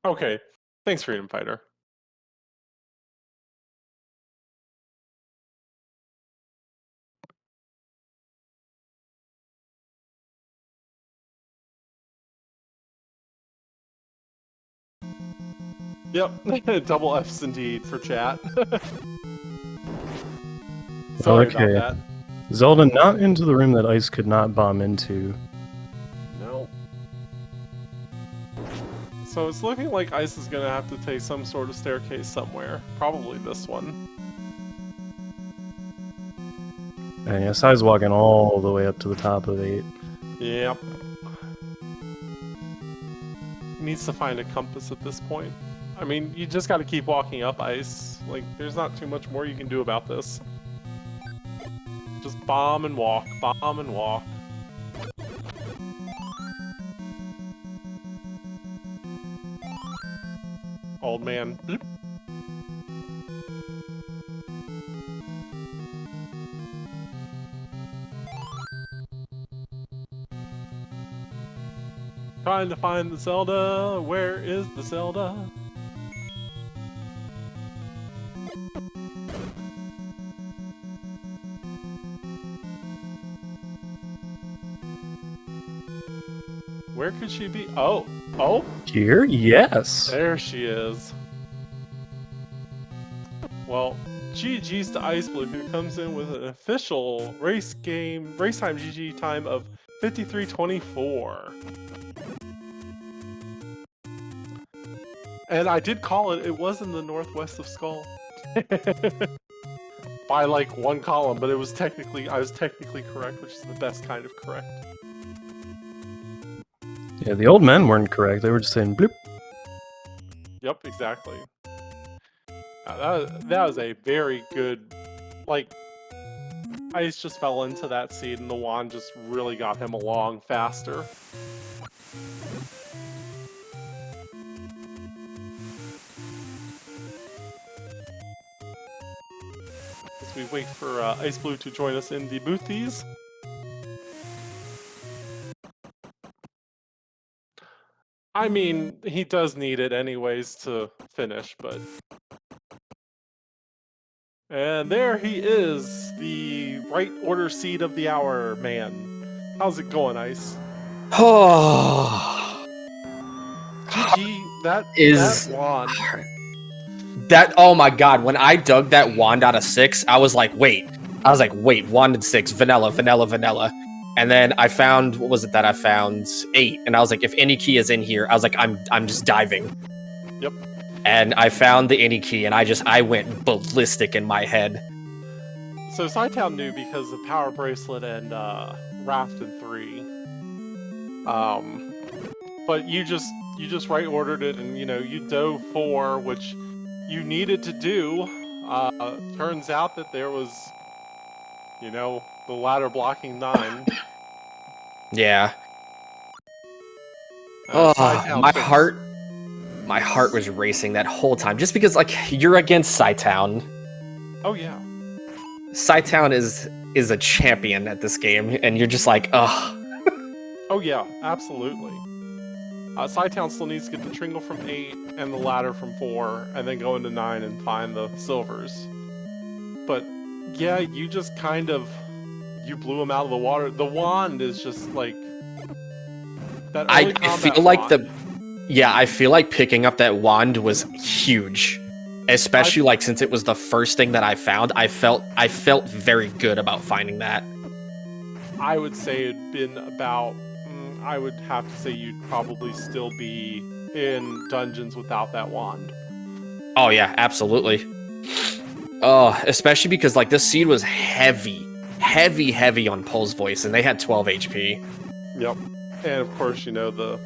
Okay, thanks, Freedom Fighter. Yep, double F's indeed for chat. Sorry about that. Zelda not into the room that ice could not bomb into. No. So it's looking like ice is gonna have to take some sort of staircase somewhere. Probably this one. And yeah, Cy's walking all the way up to the top of 8. Yep. Needs to find a compass at this point. I mean, you just gotta keep walking up ice. Like, there's not too much more you can do about this. Just bomb and walk, bomb and walk. Old man. Bloop. Trying to find the Zelda. Where is the Zelda? Where could she be? Oh, oh! Here? Yes! There she is. Well, GG's to iceblue, who comes in with an official race time GG time of 53:24. And I did call it. It was in the northwest of Skull. By like one column, but I was technically correct, which is the best kind of correct. Yeah, the old men weren't correct. They were just saying bloop. Yep, exactly. That was a very good, like, Ice just fell into that seed and the wand just really got him along faster. as we wait for iceblue to join us in the boothies. I mean, he does need it anyways to finish, but... And there he is, the right order seed of the hour man. How's it going, Ice? Oh, GG, that wand. Oh my god, when I dug that wand out of 6, I was like, wait, wand and 6, vanilla. And then I found, what was it that I found? 8, and I was like, if any key is in here, I was like, I'm just diving. Yep. And I found the any key, and I went ballistic in my head. So cytown knew because of Power Bracelet and Raft in 3. But you just right ordered it, and you dove 4, which you needed to do. Turns out that there was, the ladder blocking 9. Yeah. My heart was racing that whole time, just because you're against Cytown. Oh yeah. Cytown is a champion at this game, and you're just like, ugh. Oh yeah, absolutely. Cytown still needs to get the Tringle from 8 and the ladder from 4, and then go into 9 and find the silvers. But yeah, you just you blew him out of the water. The wand is just like that. I feel like picking up that wand was huge, especially since it was the first thing that I found. I felt very good about finding that. I would say it'd been about. I would have to say you'd probably still be in dungeons without that wand. Oh yeah, absolutely. Oh, especially because this seed was heavy on Pole's voice, and they had 12 HP. Yep. And of course, the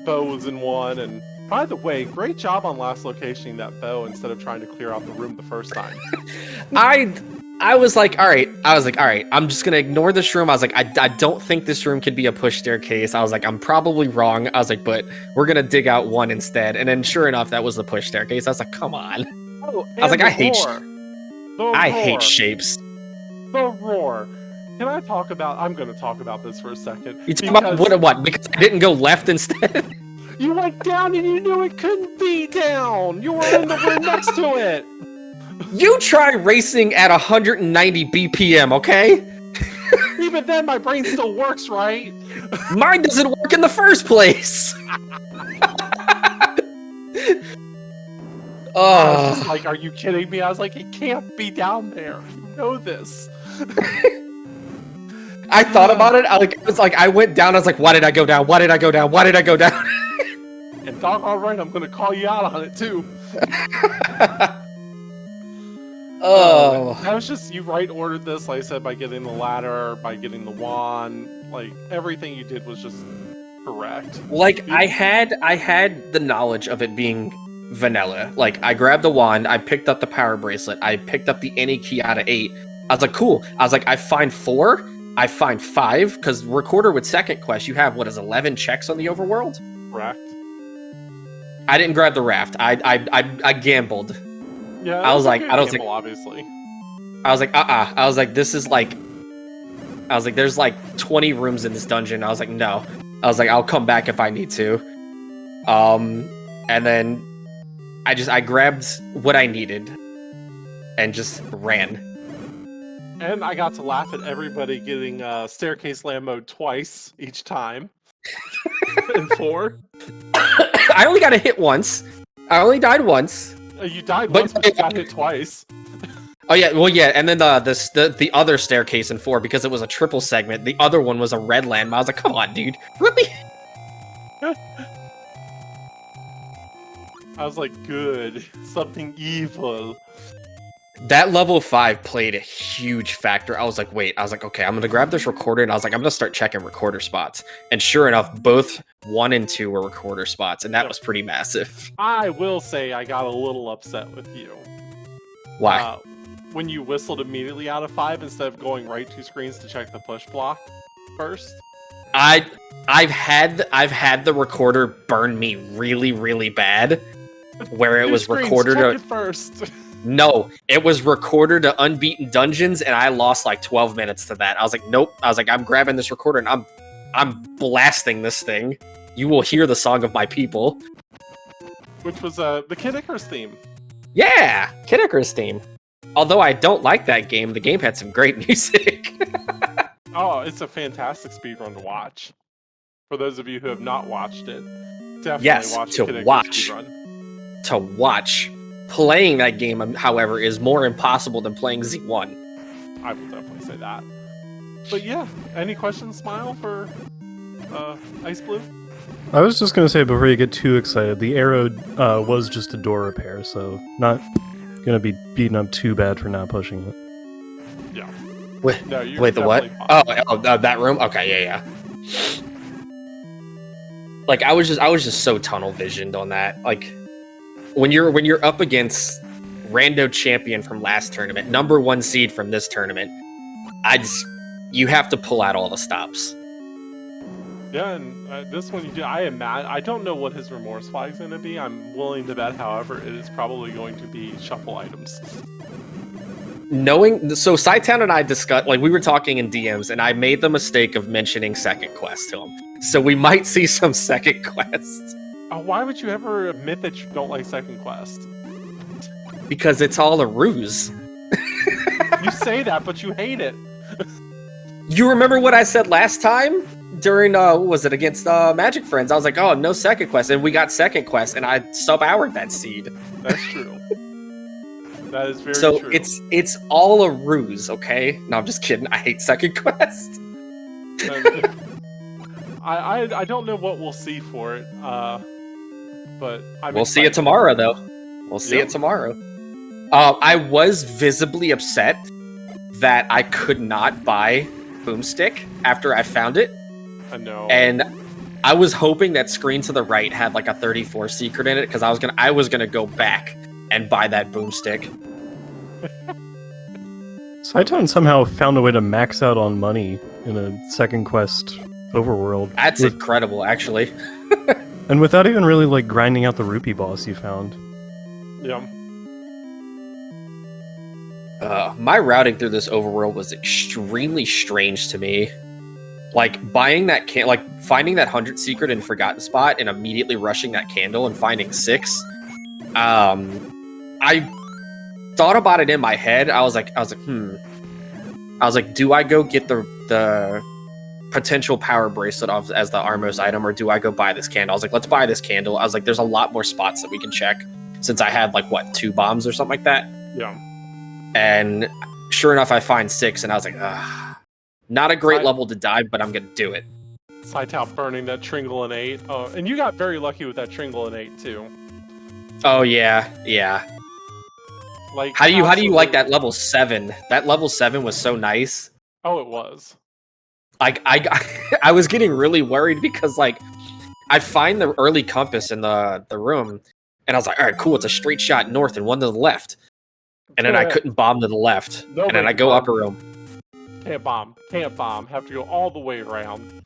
bow was in 1, and by the way, great job on last locationing that bow instead of trying to clear out the room the first time. I was like, all right, I'm just gonna ignore this room. I was like, I don't think this room could be a push staircase. I was like, I'm probably wrong. I was like, but we're gonna dig out 1 instead. And then sure enough, that was the push staircase. I was like, come on. Oh, I was like, I hate shapes. The roar. Can I talk about? I'm gonna talk about this for a second. You talking about what? Because I didn't go left instead. You went down and you knew it couldn't be down. You were in the room next to it. You try racing at 190 BPM, okay? Even then, my brain still works, right? Mine doesn't work in the first place. I was just like, are you kidding me? I was like, it can't be down there. You know this. I thought about it. I went down. I was like, why did I go down? And doggone right, I'm gonna call you out on it too. Oh. That was just, you right ordered this, like I said, by getting the ladder, by getting the wand, everything you did was just correct. I had the knowledge of it being vanilla. I grabbed the wand, I picked up the power bracelet, I picked up the any key out of 8. I was like, cool. I was like, I find 4, I find 5, because recorder with second quest, you have, 11 checks on the overworld? Correct. I didn't grab the raft. I gambled. Yeah, I was like, obviously. I was like, I was like, this is there's 20 rooms in this dungeon. I was like, no. I was like, I'll come back if I need to. And then I grabbed what I needed and just ran. And I got to laugh at everybody getting staircase land mode twice each time. In 4. I only got a hit once. I only died once. You died once, but you got hit twice. Oh yeah, well yeah, and then the other staircase in 4, because it was a triple segment, the other one was a red land. I was like, come on, dude, really? I was like, good, something evil. That level 5 played a huge factor. I was like, okay, I'm gonna grab this recorder, and I was like, I'm gonna start checking recorder spots. And sure enough, both 1 and 2 were recorder spots, and that was pretty massive. I will say I got a little upset with you. Why? When you whistled immediately out of 5 instead of going right 2 screens to check the push block first. I've had the recorder burn me really, really bad, where it was recorded. Check it first. No, it was recorder to unbeaten dungeons, and I lost like 12 minutes to that. I was like, nope. I was like, I'm grabbing this recorder and I'm blasting this thing. You will hear the song of my people. Which was the Kid Icarus theme. Yeah, Kid Icarus theme. Although I don't like that game, the game had some great music. Oh, it's a fantastic speedrun to watch. For those of you who have not watched it, definitely Yes, watch to Kid Icarus watch. speedrun. To watch. Playing that game, however, is more impossible than playing Z1. I will definitely say that. But yeah, any questions, Smile, for iceblue? I was just gonna say before you get too excited, the arrow was just a door repair, so not gonna be beaten up too bad for not pushing it. Yeah. Wait, No, you're wait, the what? definitely fine. Oh, that room? Okay, yeah. Like I was just so tunnel visioned on that. Like when you're up against rando champion from last tournament, number 1 seed from this tournament, you have to pull out all the stops. Yeah, and this one you do. I don't know what his remorse flag is going to be. I'm willing to bet, however, it is probably going to be shuffle items. So cytown and I discussed, like we were talking in DMs, and I made the mistake of mentioning second quest to him. So we might see some second quests. Why would you ever admit that you don't like second quest? Because it's all a ruse. You say that, but you hate it. You remember what I said last time? During, what was it, against Magic Friends? I was like, oh, no second quest. And we got second quest, and I sub-houred that seed. That's true. That is very so true. it's all a ruse, okay? No, I'm just kidding. I hate second quest. I don't know what we'll see for it, but we'll see it tomorrow, though. We'll see it tomorrow. I was visibly upset that I could not buy Boomstick after I found it. I know. And I was hoping that screen to the right had like a 34 secret in it, because I was gonna go back and buy that Boomstick. Cytown somehow found a way to max out on money in a second quest overworld. That's incredible, actually. And without even really like grinding out the rupee boss you found. Yeah. My routing through this overworld was extremely strange to me. Like buying that finding that 100 secret in Forgotten Spot and immediately rushing that candle and finding 6. I thought about it in my head. I was like, do I go get the potential power bracelet as the Armos item, or do I go buy this candle? I was like, let's buy this candle. I was like, there's a lot more spots that we can check, since I had like 2 bombs or something like that. Yeah. And sure enough, I find 6, and I was like, not a great level to die, but I'm gonna do it. Cytown burning that Tringle and 8. Oh, and you got very lucky with that Tringle and 8 too. Oh yeah. Like how do you like that level 7? That level 7 was so nice. Oh, it was. Like I was getting really worried because like I find the early compass in the room, and I was like, all right, cool, it's a straight shot north and one to the left. And then I couldn't bomb to the left. Nobody and then I go upper room. Can't bomb. Have to go all the way around.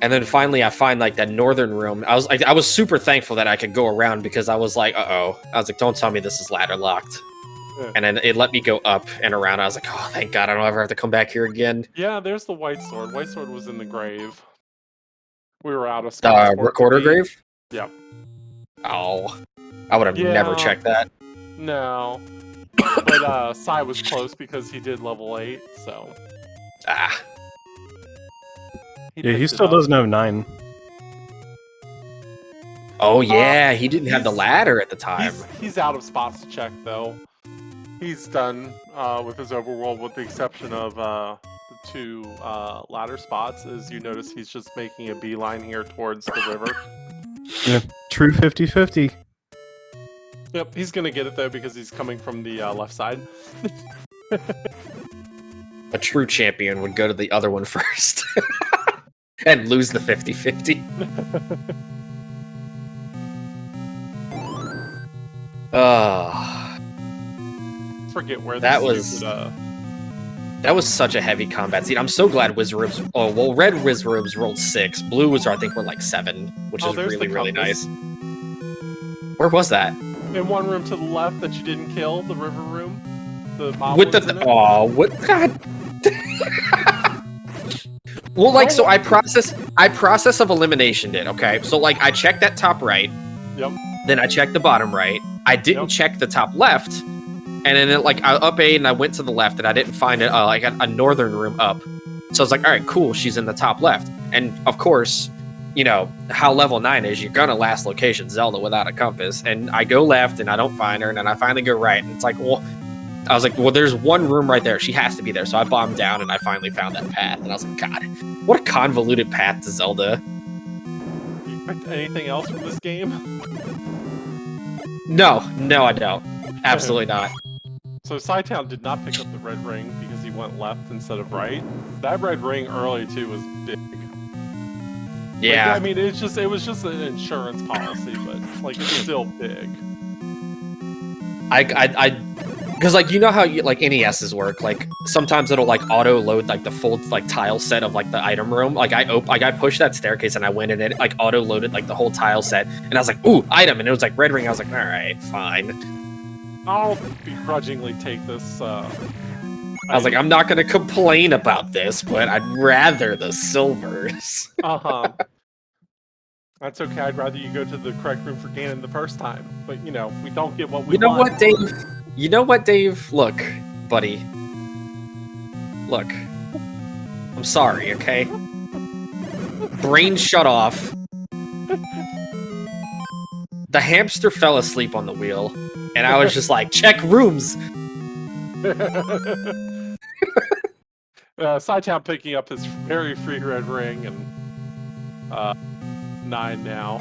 And then finally I find like that northern room. I was super thankful that I could go around, because I was like, I was like, don't tell me this is ladder locked. Yeah. And then it let me go up and around. I was like, oh, thank God I don't ever have to come back here again. Yeah, there's the white sword. White sword was in the grave. We were out of spots. Recorder grave? Yep. Oh. I would have never checked that. No. But Sai was close because he did level 8, so. He still doesn't have 9. Oh yeah, he didn't have the ladder at the time. He's out of spots to check though. He's done with his overworld, with the exception of the 2 ladder spots. As you notice, he's just making a beeline here towards the river. Yeah, true 50-50. Yep, he's gonna get it though because he's coming from the left side. A true champion would go to the other one first. And lose the 50-50. Forget where that was. That was such a heavy combat scene. I'm so glad Wizrobes. Oh well, red Wizrobes rolled 6. Blue was, I think, were like 7, which is really nice. Where was that? In one room to the left that you didn't kill, the river room. The mob With was in it. oh, what God? Well, like, so I process of elimination did, okay? So, like, I checked that top right. Yep. Then I checked the bottom right. I didn't check the top left. And then, like, I up 8 and I went to the left and I didn't find it, like, a northern room up. So I was like, all right, cool, she's in the top left. And, of course, you know, how level 9 is, you're gonna last location Zelda without a compass. And I go left and I don't find her. And then I finally go right. And it's like, well, I was like, well, there's one room right there. She has to be there. So I bombed down and I finally found that path. And I was like, God, what a convoluted path to Zelda. Anything else from this game? No, I don't. Absolutely not. So cytown did not pick up the red ring because he went left instead of right. That red ring early too was big. Yeah. Like, I mean, it was just an insurance policy, but like it's still big. Because, like, you know how like NESs work. Like sometimes it'll like auto load like the full like tile set of like the item room. Like I pushed that staircase and I went in and it like auto loaded like the whole tile set. And I was like, ooh, item, and it was like red ring. I was like, all right, fine. I'll begrudgingly take this. I was like, I'm not gonna complain about this, but I'd rather the silvers. That's okay. I'd rather you go to the correct room for Ganon the first time. But you know, we don't get what we You know want. what, Dave? You know what, Dave? Look, buddy. Look. I'm sorry, okay? Brain shut off. The hamster fell asleep on the wheel, and I was just like, check rooms! cytown picking up his very free red ring, and 9 now.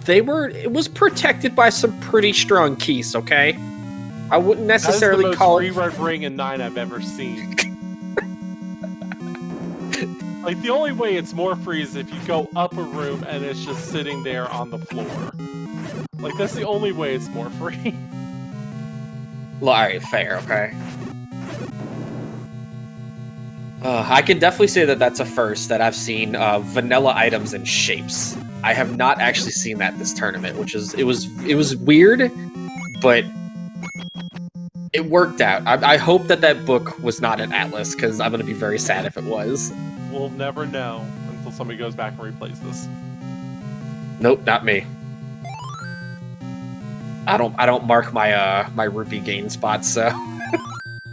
It was protected by some pretty strong keys, okay? I wouldn't necessarily call it free red ring in 9 I've ever seen. Like, the only way it's more free is if you go up a room and it's just sitting there on the floor. Like, that's the only way it's more free. Alright, fair, okay. I can definitely say that that's a first that I've seen vanilla items and shapes. I have not actually seen that this tournament, which is it was weird, but it worked out. I hope that book was not an atlas, because I'm gonna be very sad if it was. We'll never know until somebody goes back and replays this. Nope, not me. I don't mark my my rupee gain spots, so.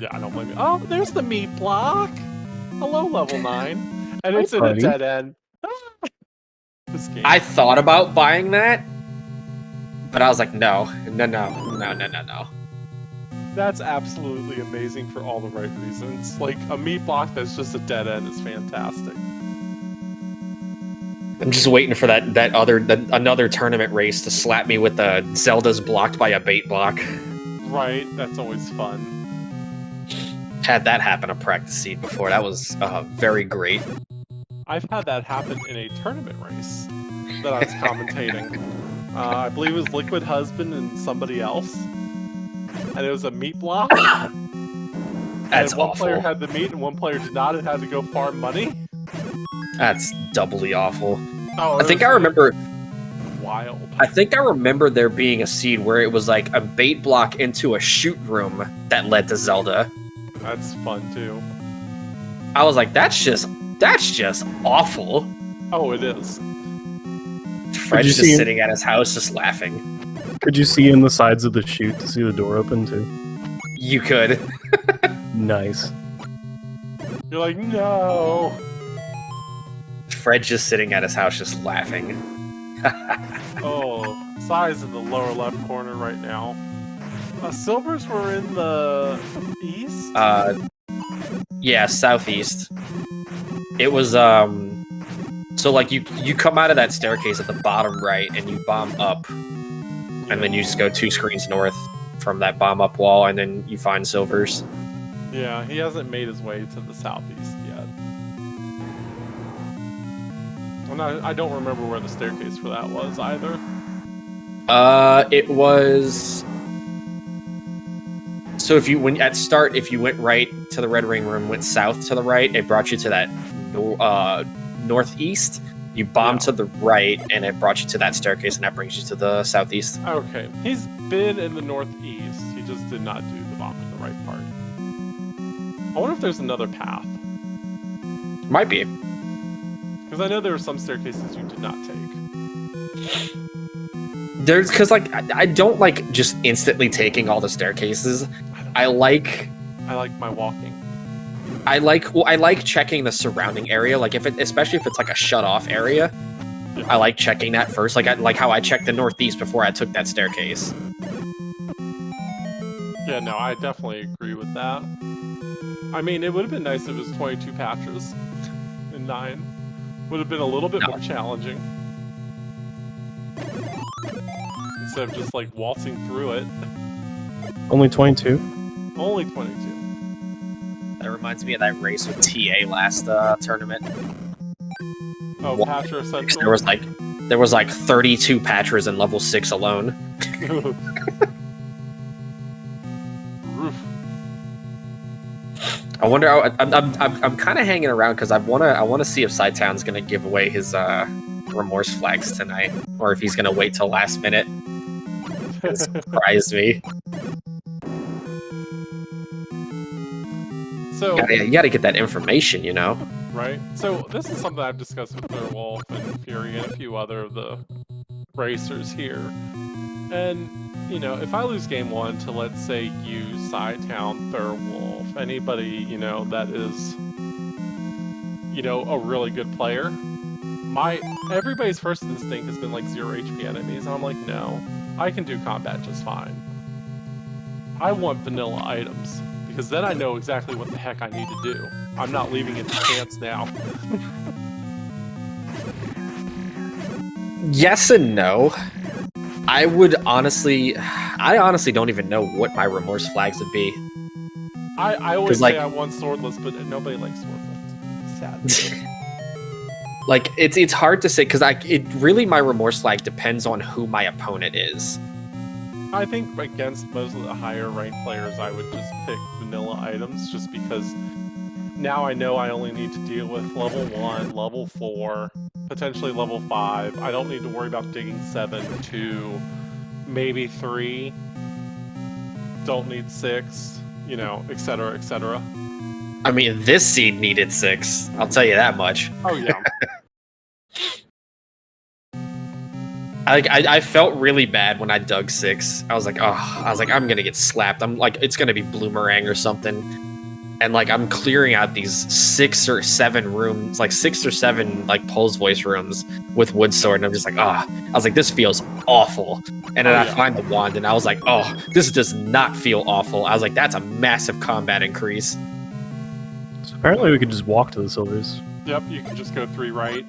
Yeah, I don't blame you. Oh, there's the meat block. Hello, level 9, and it's in buddy. a dead end. This game. I thought about buying that, but I was like, no. That's absolutely amazing for all the right reasons. Like, a meat block that's just a dead end is fantastic. I'm just waiting for another tournament race to slap me with the Zelda's blocked by a bait block. Right, that's always fun. Had that happen a practice seed before. That was very great. I've had that happen in a tournament race that I was commentating. I believe it was Liquid Husband and somebody else. And it was a meat block. That's and one awful. player had the meat and one player did not and had to go farm money. That's doubly awful. Oh, I think I remember. Wild. I think I remember there being a seed where it was like a bait block into a shoot room that led to Zelda. That's fun too. I was like, that's just awful. Oh, it is. Fred's just sitting at his house, just laughing. Could you see in the sides of the chute to see the door open too? You could. Nice. You're like, no. Fred's just sitting at his house, just laughing. Oh, Sai's in the lower left corner right now. Silvers were in the east? Yeah, southeast. It was, so like you come out of that staircase at the bottom right and you bomb up, and then you just go 2 screens north from that bomb up wall, and then you find silvers. Yeah, he hasn't made his way to the southeast yet. I don't remember where the staircase for that was either. It was. So if you went right to the red ring room, went south to the right, it brought you to that northeast, You bomb to the right, and it brought you to that staircase, and that brings you to the southeast. Okay, he's been in the northeast. He just did not do the bomb to the right part. I wonder if there's another path. Might be. Because I know there are some staircases you did not take. There's because like I don't like just instantly taking all the staircases. I like my walking. I like checking the surrounding area. Like especially if it's like a shut off area. Yeah. I like checking that first. Like how I checked the northeast before I took that staircase. Yeah, no, I definitely agree with that. I mean, it would have been nice if it was 22 patches in 9. Would have been a little bit more challenging. Instead of just like waltzing through it. Only 22? Only 22. That reminds me of that race with TA last tournament. Oh, Patcher Central? There was like 32 Patchers in level 6 alone. Roof. I wonder. I'm kind of hanging around because I wanna see if cytown's gonna give away his remorse flags tonight, or if he's gonna wait till last minute. It surprised me. So You gotta get that information, you know. right. So this is something I've discussed with Thurwolf and Fury and a few other of the racers here. And you know, if I lose game 1 to, let's say, you, cytown, Thurwolf, anybody, you know, that is, you know, a really good player, everybody's first instinct has been like 0 HP enemies, and I'm like, no, I can do combat just fine. I want vanilla items, because then I know exactly what the heck I need to do. I'm not leaving it to chance now. Yes and no. I honestly don't even know what my remorse flags would be. I always say I want swordless, but nobody likes swordless. Sad. Like it's hard to say because my remorse flag depends on who my opponent is. I think against most of the higher ranked players, I would just pick vanilla items, just because now I know I only need to deal with level 1, level 4, potentially level 5. I don't need to worry about digging 7, 2, maybe 3. Don't need 6, you know, etc., etc. I mean, this seed needed 6. I'll tell you that much. Oh yeah. I felt really bad when I dug 6. I was like, I'm gonna get slapped. I'm like, it's gonna be Bloomerang or something. And like, I'm clearing out these 6 or 7 rooms, like 6 or 7 like Pulse Voice rooms with Wood Sword, and I'm just like, I was like, this feels awful. And then I find the wand, and I was like, this does not feel awful. I was like, that's a massive combat increase. So apparently we could just walk to the silvers. Yep, you can just go 3 right.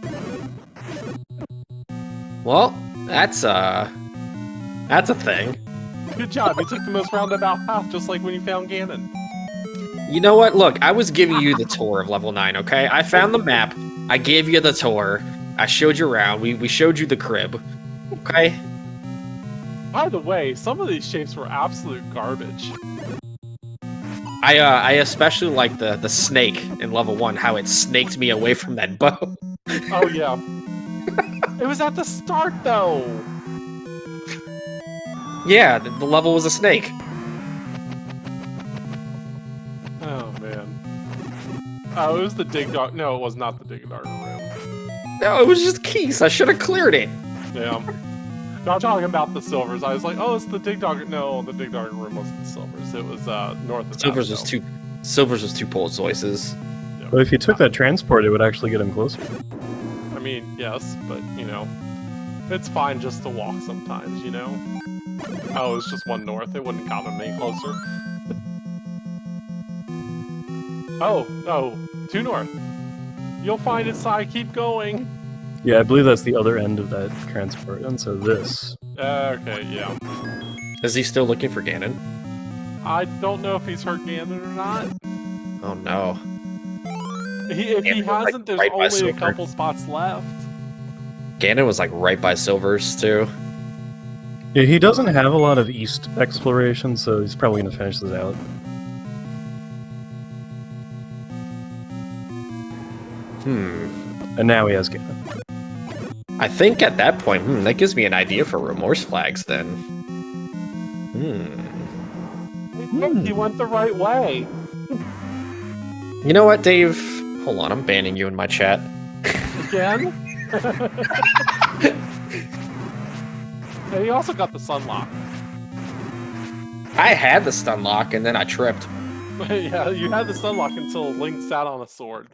Well, that's a thing. Good job. You took the most roundabout path, just like when you found Ganon. You know what? Look, I was giving you the tour of level 9, okay? I found the map. I gave you the tour. I showed you around. We showed you the crib. Okay? By the way, some of these shapes were absolute garbage. I especially like the snake in level 1, how it snaked me away from that bow. Oh yeah. It was at the start though. Yeah, the level was a snake. Oh man. Oh, it was the dig dog. No, it was not the dig dog room. No, it was just Keys. I should have cleared it. Yeah. No, I'm talking about the silvers. I was like, oh, it's the dig dog. No, the dig dog room wasn't the silvers. It was north of Silvers that, was two Pulse Voices. Yeah. But if you took that transport, it would actually get him closer. I mean, yes, but you know, it's fine just to walk sometimes, you know? Oh, it's just 1 north. It wouldn't have gotten me closer. Oh, 2 north. You'll find it, Sai. Keep going. Yeah, I believe that's the other end of that transport, and so this. Okay, yeah. Is he still looking for Ganon? I don't know if he's hurt Ganon or not. Oh no. If he Ganon was, hasn't, there's right by only a Silver. couple spots left. Ganon was like right by Silvers too. Yeah, he doesn't have a lot of east exploration, so he's probably going to finish this out. Hmm. And now he has Ganon. I think at that point, that gives me an idea for remorse flags then. He went the right way. You know what, Dave? Hold on, I'm banning you in my chat. Again? And he also got the sunlock. I had the stun lock and then I tripped. Yeah, you had the sunlock until Link sat on a sword.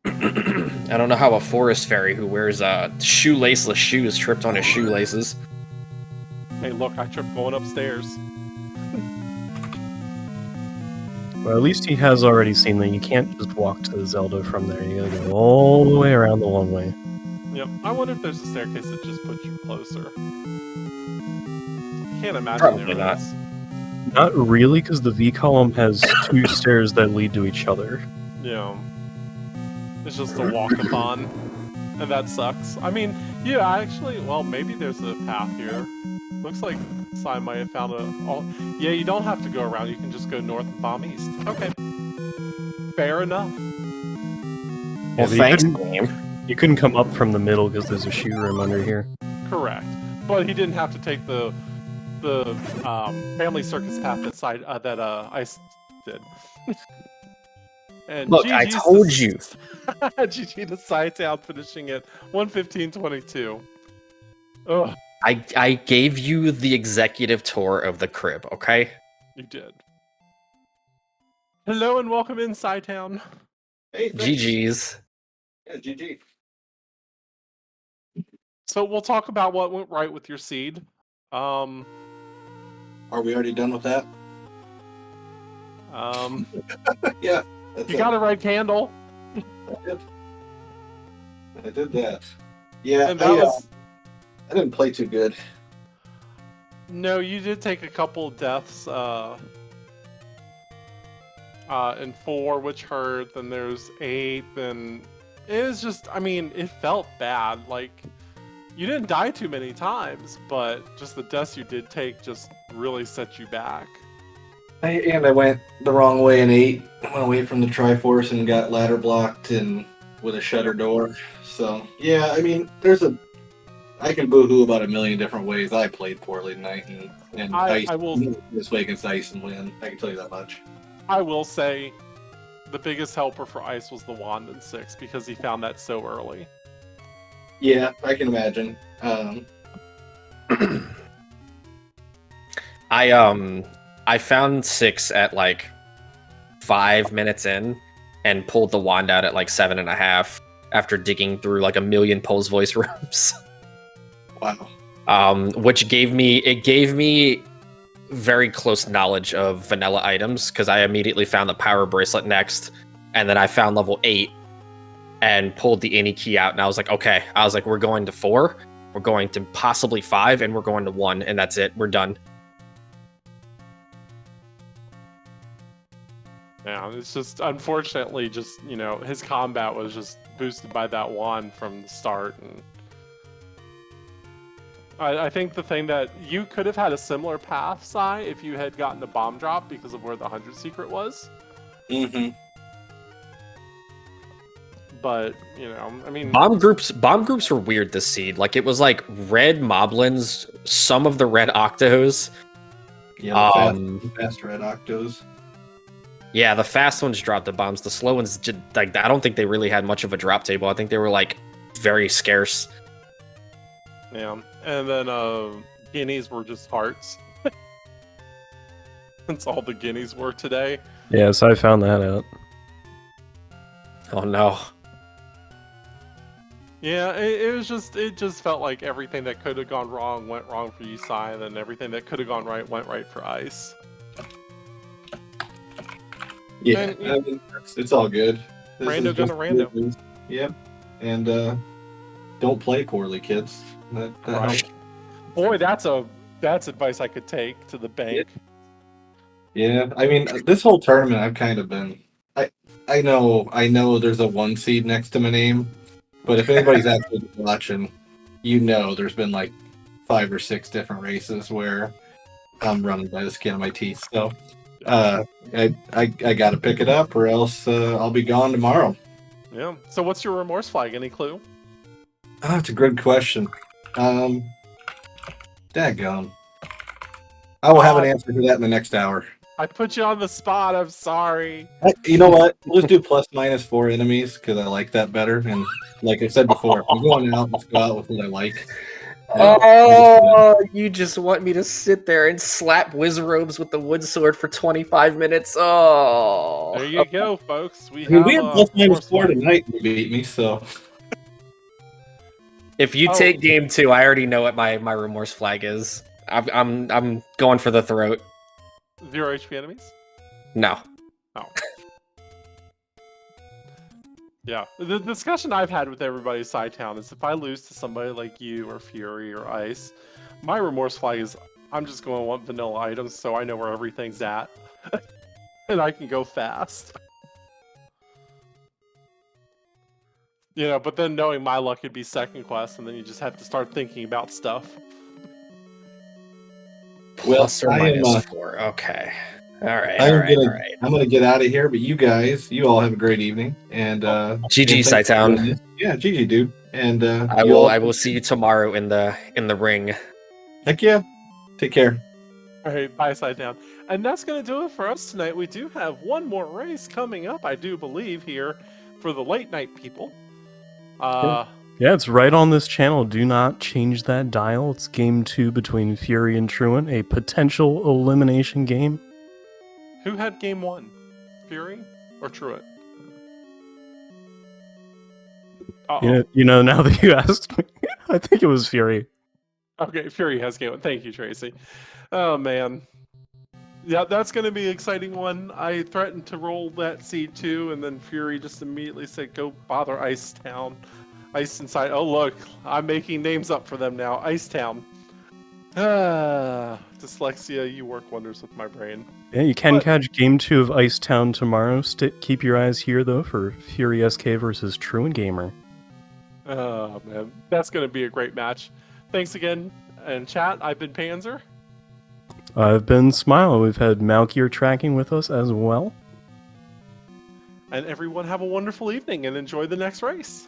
I don't know how a forest fairy who wears shoelaceless shoes tripped on his shoelaces. Hey, look, I tripped going upstairs. Well, at least he has already seen that you can't just walk to Zelda from there. You gotta go all the way around the long way. Yep. I wonder if there's a staircase that just puts you closer. I can't imagine Probably there not. is. Not really, because the V column has 2 stairs that lead to each other. Yeah. It's just a walkathon. And that sucks. I mean, yeah, actually, well, maybe there's a path here. Looks like Sai might have found a... Oh, yeah, you don't have to go around. You can just go north and bomb east. Okay. Fair enough. Well, you thanks, couldn't- game. You couldn't come up from the middle because there's a shoe room under here. Correct. But he didn't have to take the family circus path that Ice did. And Look, I GG's told to- you. GG to cytown finishing it 1:15:22. Ugh, I gave you the executive tour of the crib, okay? you did. Hello and welcome in Cytown. Hey, thanks. GG's. Yeah, GG. So we'll talk about what went right with your seed. Are we already done with that? Yeah. That's You got a red candle. I did that. Yeah, And that was... I didn't play too good. No, you did take a couple deaths in 4, which hurt, then there's 8, then it was just, I mean, it felt bad. Like, you didn't die too many times, but just the deaths you did take just really set you back. I went the wrong way in 8. I went away from the Triforce and got ladder blocked and with a shutter door. So, yeah, I mean, I can boo-hoo about a million different ways I played poorly tonight, and I will... this way against Ice and win. I can tell you that much. I will say the biggest helper for Ice was the wand in 6 because he found that so early. Yeah, I can imagine. I found 6 at like 5 minutes in and pulled the wand out at like 7.5 after digging through like a million Poe's voice rooms. Wow. Which gave me very close knowledge of vanilla items because I immediately found the power bracelet next, and then I found level 8 and pulled the any key out, and I was like, okay. I was like, we're going to 4, we're going to possibly 5, and we're going to 1, and that's it. We're done. Yeah, it's just, unfortunately, just, you know, his combat was just boosted by that wand from the start, and I think the thing that you could have had a similar path, Sai, if you had gotten the bomb drop because of where the 100 secret was. Mm-hmm. But, you know, I mean... Bomb groups were weird this seed. Like, it was like red moblins, some of the red octos. Yeah, the fast red octos. Yeah, the fast ones dropped the bombs. The slow ones, like, I don't think they really had much of a drop table. I think they were, like, very scarce. Yeah, and then guineas were just hearts. That's all the guineas were today. Yes, I found that out. Oh, no. Yeah, it just felt like everything that could have gone wrong went wrong for you, Sai, and then everything that could have gone right went right for Ice. Yeah, And, I mean, it's all good. This Rando is gonna just rando. good news. Yep, and don't play poorly, kids. That Right. helps. Boy, that's advice I could take to the bank. Yeah, I mean, this whole tournament, I've kind of been. I know there's a 1 seed next to my name, but if anybody's actually watching, you know there's been like 5 or 6 different races where I'm running by the skin of my teeth. So I got to pick it up, or else I'll be gone tomorrow. Yeah. So what's your remorse flag? Any clue? Oh, that's a good question. Daggone. I will have an answer for that in the next hour. I put you on the spot. I'm sorry. You know what? We'll just do +/4 enemies because I like that better. And like I said before, if I'm going out, let's go out with what I like. Oh, you just want me to sit there and slap Wizrobes with the wood sword for 25 minutes? Oh. There you go, folks. We I mean, have we had a remorse +/4 flag. tonight. You beat me, so. If you Oh. take game 2, I already know what my remorse flag is. I'm going for the throat. 0 HP enemies? No. Oh. Yeah. The discussion I've had with everybody at Cytown is if I lose to somebody like you or Fury or Ice, my remorse flag is I'm just going to want vanilla items so I know where everything's at. And I can go fast. You know, but then knowing my luck could be second quest, and then you just have to start thinking about stuff. Well, Plus or I am, minus 4. Okay. All right. I'm gonna get out of here, but you guys, you all have a great evening. And GG, and thanks for doing Cytown. this. Yeah, GG, dude. And I will see you tomorrow in the ring. Heck yeah. Take care. All right, bye, Cytown. And that's going to do it for us tonight. We do have one more race coming up, I do believe, here for the late night people. Yeah, it's right on this channel. Do not change that dial. It's game 2 between Fury and Truant, a potential elimination game. Who had game 1? Fury or Truant? You know, now that you asked me, I think it was Fury. Okay, Fury has game 1. Thank you, Tracy. Oh, man. Yeah, that's going to be an exciting one. I threatened to roll that seed too, and then Fury just immediately said, go bother Icetown. Ice Inside. Oh, look, I'm making names up for them now. Icetown. Dyslexia, you work wonders with my brain. Yeah, you can catch game 2 of Icetown tomorrow. Keep your eyes here, though, for Fury SK versus Truant Gamer. Oh, man. That's going to be a great match. Thanks again. And chat, I've been Panzer. I've been Smile. We've had Malkier tracking with us as well. And everyone have a wonderful evening and enjoy the next race.